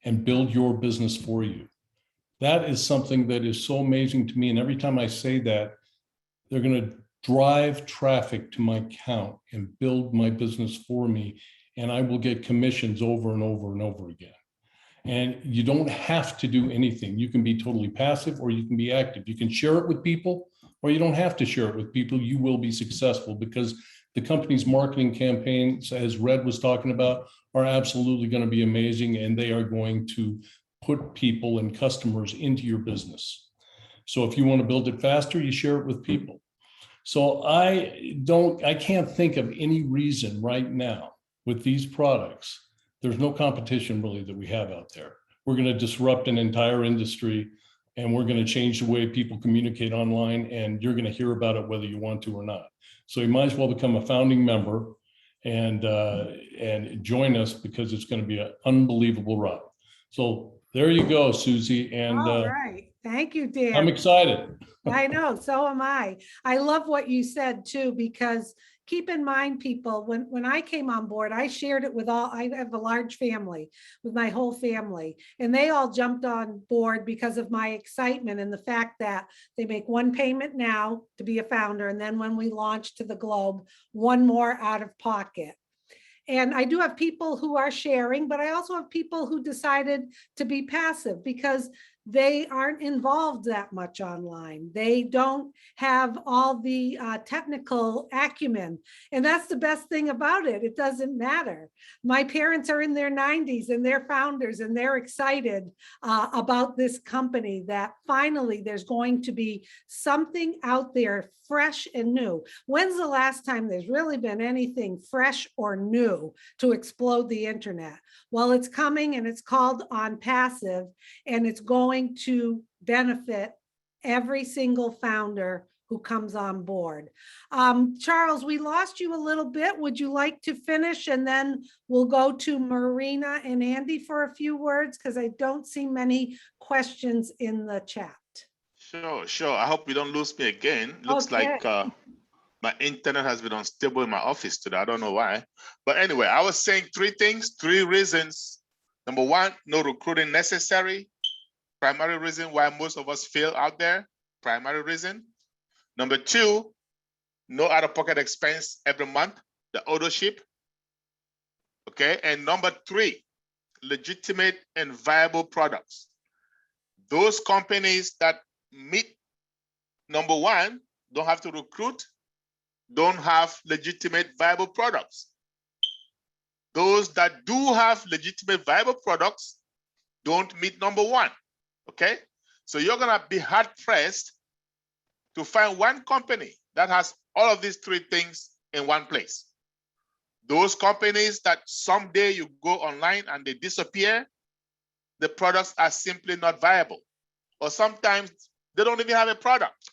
and build your business for you. That is something that is so amazing to me. And every time I say that, they're going to drive traffic to my account and build my business for me. And I will get commissions over and over and over again. And you don't have to do anything. You can be totally passive or you can be active. You can share it with people or you don't have to share it with people. You will be successful because the company's marketing campaigns, as Red was talking about, are absolutely going to be amazing, and they are going to put people and customers into your business. So if you want to build it faster, you share it with people. So I can't think of any reason right now with these products. There's no competition really that we have out there. We're going to disrupt an entire industry and we're going to change the way people communicate online, and you're going to hear about it whether you want to or not. So you might as well become a founding member and join us, because it's going to be an unbelievable ride. So there you go, Susie. And All right. Thank you, Dan. I'm excited. I know, so am I. I love what you said too, because keep in mind, people, when I came on board, I shared it with I have a large family, with my whole family, and they all jumped on board because of my excitement and the fact that they make one payment now to be a founder. And then when we launch to the globe, one more out of pocket. And I do have people who are sharing, but I also have people who decided to be passive because they aren't involved that much online. They don't have all the technical acumen. And that's the best thing about it. It doesn't matter. My parents are in their 90s and they're founders, and they're excited about this company, that finally there's going to be something out there fresh and new. When's the last time there's really been anything fresh or new to explode the internet? Well, it's coming, and it's called OnPassive, and it's going to benefit every single founder who comes on board. Charles, we lost you a little bit. Would you like to finish, and then we'll go to Marina and Andy for a few words, because I don't see many questions in the chat. Sure. I hope you don't lose me again. Looks Okay. like my internet has been unstable in my office today. I don't know why. But anyway, I was saying three reasons. Number one, no recruiting necessary. Primary reason why most of us fail out there. Primary reason. Number two, no out-of-pocket expense every month, the auto ship. Okay. And number three, legitimate and viable products. Those companies that meet number one don't have to recruit, don't have legitimate viable products. Those that do have legitimate viable products don't meet number one. Okay, so you're gonna be hard pressed to find one company that has all of these three things in one place. Those companies that someday you go online and they disappear, the products are simply not viable, or sometimes they don't even have a product.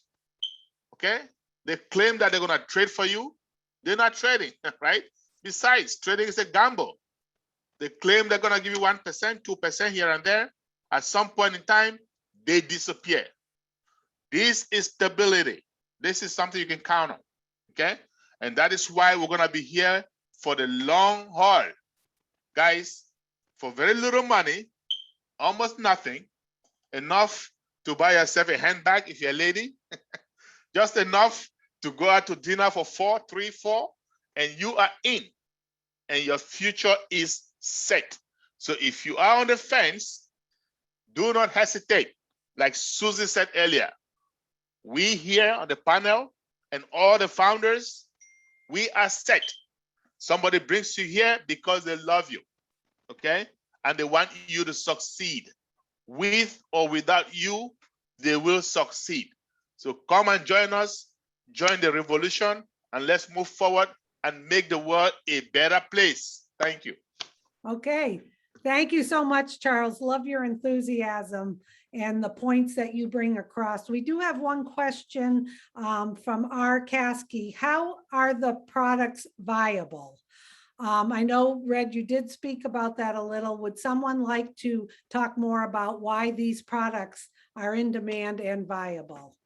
Okay, they claim that they're gonna trade for you. They're not trading, right? Besides, trading is a gamble. They claim they're gonna give you 1%, 2% here and there. At some point in time, they disappear. This is stability. This is something you can count on, okay? And that is why we're gonna be here for the long haul. Guys, for very little money, almost nothing, enough to buy yourself a handbag if you're a lady, just enough to go out to dinner for 3, 4, and you are in, and your future is set. So if you are on the fence, do not hesitate. Like Susie said earlier, we here on the panel and all the founders, we are set. Somebody brings you here because they love you, okay? And they want you to succeed. With or without you, they will succeed. So come and join us, join the revolution, and let's move forward and make the world a better place. Thank you. Okay, Thank you so much, Charles. Love your enthusiasm and the points that you bring across. We do have one question from R. Caskey. How are the products viable? I know, Red, you did speak about that a little. Would someone like to talk more about why these products are in demand and viable?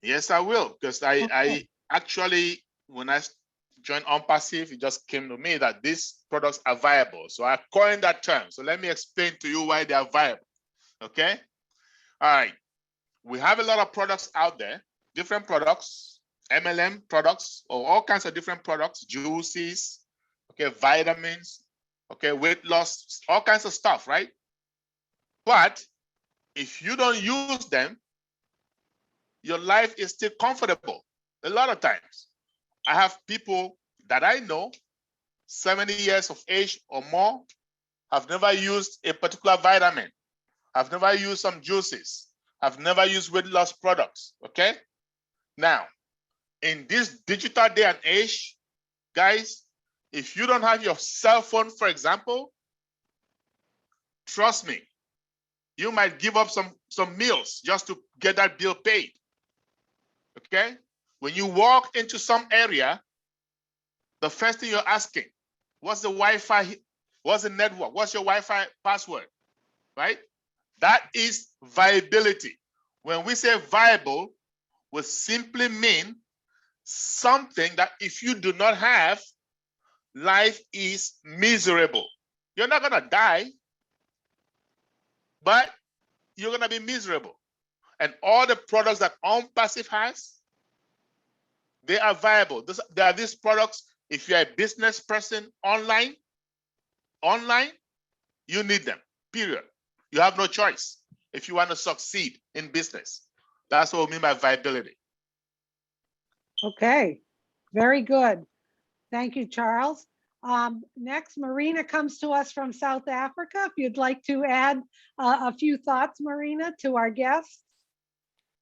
Yes, I will, because I Okay. actually, when I joined OnPassive, it just came to me that these products are viable. So I coined that term. So let me explain to you why they are viable. Okay. All right. We have a lot of products out there, different products, MLM products, or all kinds of different products, juices, okay, vitamins, okay, weight loss, all kinds of stuff, right? But if you don't use them, your life is still comfortable. A lot of times, I have people that I know, 70 years of age or more, have never used a particular vitamin, have never used some juices, have never used weight loss products, okay? Now, in this digital day and age, guys, if you don't have your cell phone, for example, trust me, you might give up some meals just to get that bill paid. Okay? When you walk into some area, the first thing you're asking, what's the Wi-Fi? What's the network? What's your Wi-Fi password? Right? That is viability. When we say viable, we simply mean something that if you do not have, life is miserable. You're not gonna die, but you're gonna be miserable. And all the products that OnPassive has, they are viable. There are these products. If you're a business person online, you need them, period. You have no choice if you want to succeed in business. That's what we mean by viability. Okay, very good. Thank you, Charles. Next, Marina comes to us from South Africa. If you'd like to add a few thoughts, Marina, to our guests.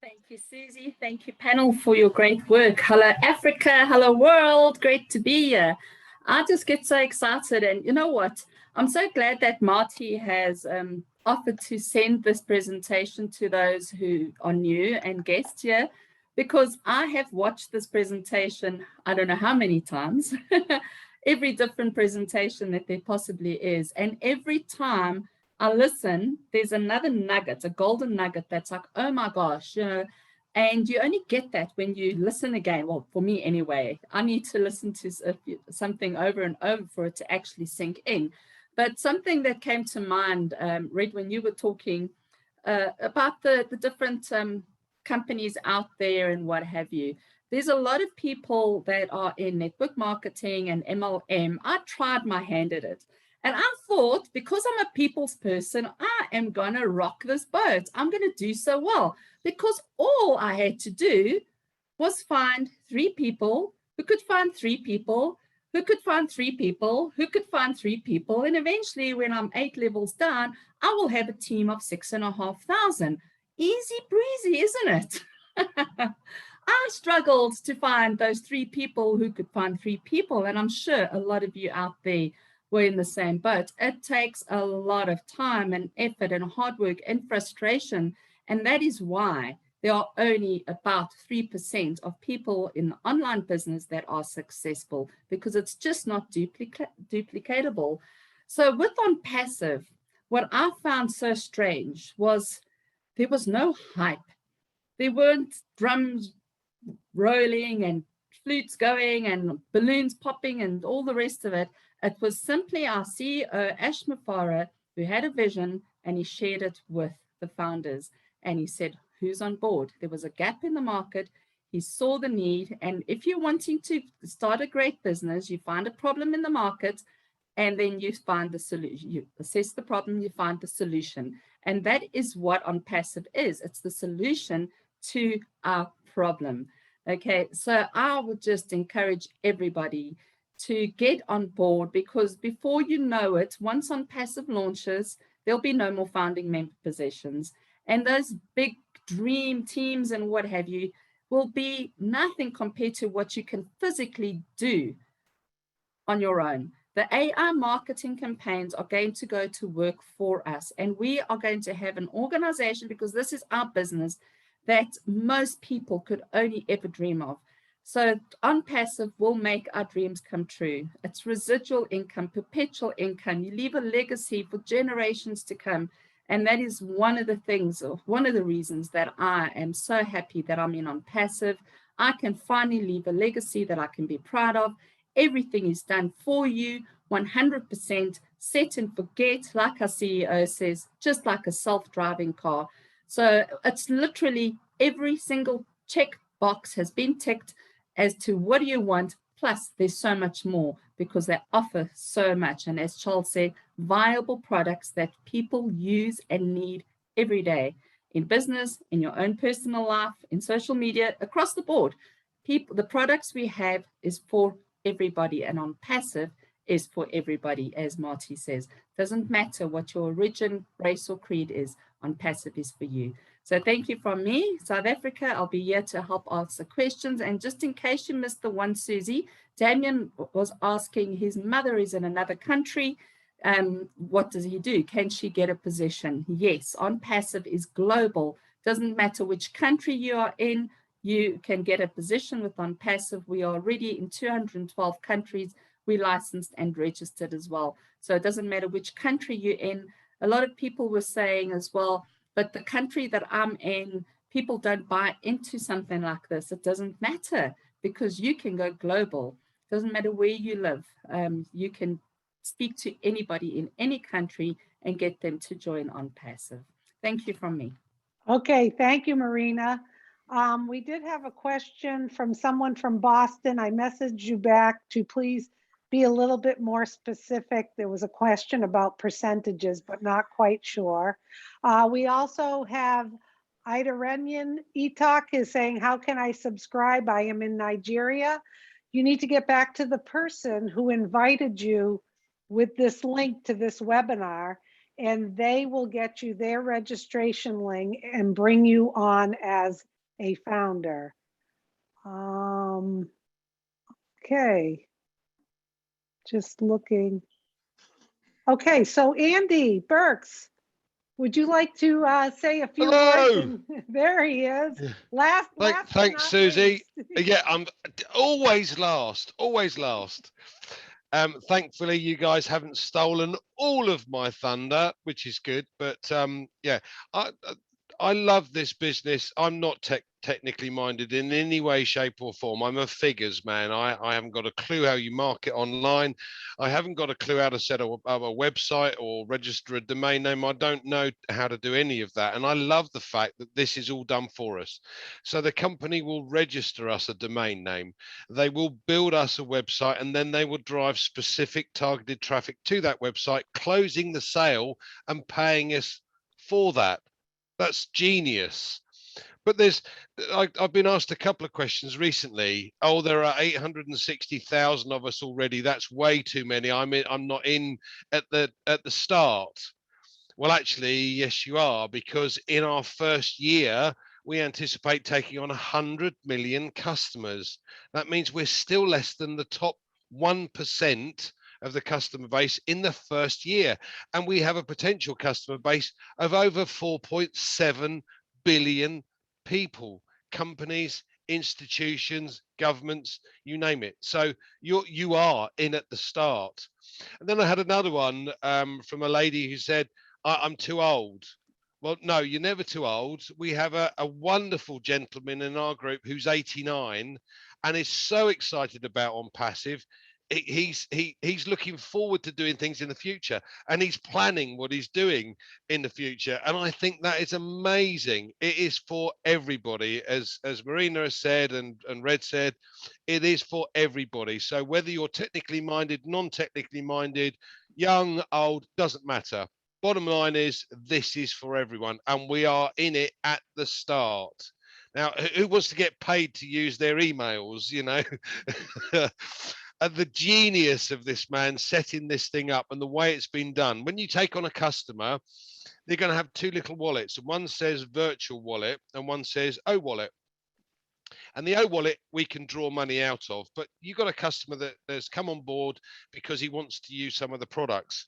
Thank you, Susie. Thank you, panel, for your great work. Hello, Africa. Hello, world. Great to be here. I just get so excited. And you know what? I'm so glad that Marty has offered to send this presentation to those who are new and guests here, because I have watched this presentation, I don't know how many times, every different presentation that there possibly is. And every time I listen, there's another nugget, a golden nugget that's like, oh my gosh, you know, and you only get that when you listen again. Well, for me anyway, I need to listen to something over and over for it to actually sink in. But something that came to mind, Red, when you were talking about the different companies out there and what have you. There's a lot of people that are in network marketing and MLM. I tried my hand at it. And I thought, because I'm a people's person, I am going to rock this boat. I'm going to do so well, because all I had to do was find 3 people who could find 3 people, who could find 3 people, who could find 3 people. And eventually, when I'm 8 levels down, I will have a team of 6,500. Easy breezy, isn't it? I struggled to find those 3 people who could find 3 people. And I'm sure a lot of you out there were in the same boat. It takes a lot of time and effort and hard work and frustration. And that is why there are only about 3% of people in the online business that are successful, because it's just not duplicatable. So with OnPassive, what I found so strange was there was no hype. There weren't drums rolling and flutes going and balloons popping and all the rest of it. It was simply our CEO, Ash Mafara, who had a vision, and he shared it with the founders. And he said, who's on board? There was a gap in the market. He saw the need. And if you're wanting to start a great business, you find a problem in the market, and then you find the solution. You assess the problem, you find the solution. And that is what OnPassive is. It's the solution to our problem. Okay, so I would just encourage everybody to get on board, because before you know it, once OnPassive launches, there'll be no more founding member positions. And those big dream teams and what have you will be nothing compared to what you can physically do on your own. The AI marketing campaigns are going to go to work for us, and we are going to have an organization, because this is our business, that most people could only ever dream of. So OnPassive will make our dreams come true. It's residual income, perpetual income. You leave a legacy for generations to come. And that is one of the things, or one of the reasons that I am so happy that I'm in OnPassive. I can finally leave a legacy that I can be proud of. Everything is done for you, 100%, set and forget, like our CEO says, just like a self-driving car. So it's literally every single check box has been ticked as to what do you want, plus there's so much more, because they offer so much. And as Charles said, viable products that people use and need every day, in business, in your own personal life, in social media, across the board. People, the products we have is for everybody, and OnPassive is for everybody, as Marty says. Doesn't matter what your origin, race, or creed is, OnPassive is for you. So thank you from me, South Africa. I'll be here to help answer questions. And just in case you missed the one, Susie, Damien was asking, his mother is in another country. What does he do? Can she get a position? Yes, OnPassive is global. Doesn't matter which country you are in, you can get a position with OnPassive. We are already in 212 countries. We're licensed and registered as well. So it doesn't matter which country you're in. A lot of people were saying as well, but the country that I'm in, people don't buy into something like this. It doesn't matter, because you can go global. It doesn't matter where you live. You can speak to anybody in any country and get them to join OnPassive. Thank you from me. Okay, thank you, Marina. We did have a question from someone from Boston. I messaged you back to please be a little bit more specific. There was a question about percentages, but not quite sure. We also have Ida Renyan Etok is saying, how can I subscribe? I am in Nigeria. You need to get back to the person who invited you with this link to this webinar, and they will get you their registration link and bring you on as a founder. Okay, just looking. Okay, so Andy Burks, would you like to say a few Hello. words? There he is. Last but Thanks, not Susie. least. Yeah, I'm always last, always last. Thankfully, you guys haven't stolen all of my thunder, which is good. But yeah, I love this business. I'm not technically minded in any way, shape, or form. I'm a figures man. I haven't got a clue how you market online. I haven't got a clue how to set up a website or register a domain name. I don't know how to do any of that. And I love the fact that this is all done for us. So the company will register us a domain name. They will build us a website, and then they will drive specific targeted traffic to that website, closing the sale and paying us for that. That's genius. But I've been asked a couple of questions recently. Oh, there are 860,000 of us already. That's way too many. I'm not in at the start. Well, actually, yes, you are, because in our first year, we anticipate taking on 100 million customers. That means we're still less than the top 1% of the customer base in the first year. And we have a potential customer base of over 4.7 billion people, companies, institutions, governments, you name it. So you are in at the start. And then I had another one from a lady who said, I'm too old. Well, no, you're never too old. We have a wonderful gentleman in our group who's 89 and is so excited about OnPassive. He's looking forward to doing things in the future, and he's planning what he's doing in the future. And I think that is amazing. It is for everybody, as Marina has said and Red said, it is for everybody. So whether you're technically minded, non-technically minded, young, old, doesn't matter. Bottom line is this is for everyone, and we are in it at the start. Now, who wants to get paid to use their emails, you know? And the genius of this man setting this thing up and the way it's been done. When you take on a customer, they're going to have two little wallets. One says virtual wallet and one says wallet. And the O wallet we can draw money out of, but you've got a customer that has come on board because he wants to use some of the products.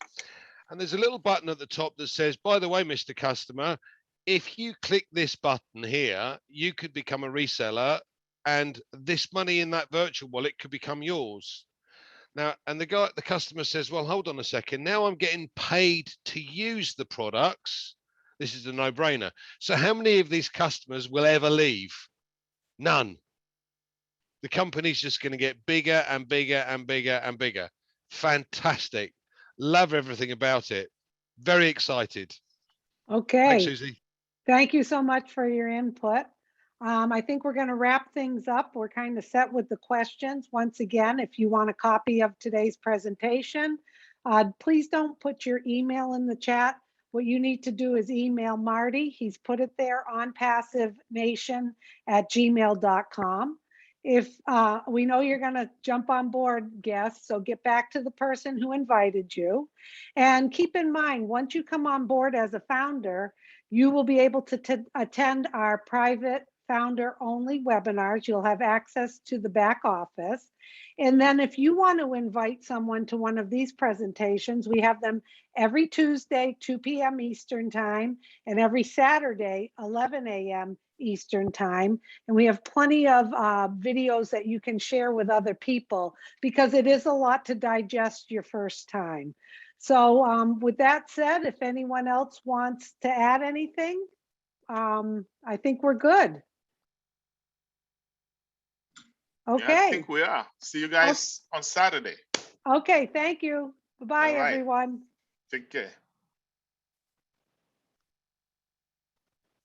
And there's a little button at the top that says, by the way, Mr. Customer, if you click this button here, you could become a reseller and this money in that virtual wallet could become yours. Now, and the customer says, well, hold on a second. Now I'm getting paid to use the products. This is a no-brainer. So how many of these customers will ever leave? None. The company's just going to get bigger and bigger and bigger and bigger. Fantastic. Love everything about it. Very excited. Okay. Thanks, Susie. Thank you so much for your input. I think we're going to wrap things up. We're kind of set with the questions. Once again, if you want a copy of today's presentation, please don't put your email in the chat. What you need to do is email Marty. He's put it there, onpassivenation@gmail.com. If we know you're going to jump on board, guests, so get back to the person who invited you. And keep in mind, once you come on board as a founder, you will be able to attend our private founder-only webinars. You'll have access to the back office. And then if you want to invite someone to one of these presentations, we have them every Tuesday, 2 p.m. Eastern Time, and every Saturday, 11 a.m. Eastern Time. And we have plenty of videos that you can share with other people because it is a lot to digest your first time. So with that said, if anyone else wants to add anything, I think we're good. Okay. Yeah, I think we are. See you guys on Saturday. Okay, thank you. Bye-bye, All right. everyone. Take care.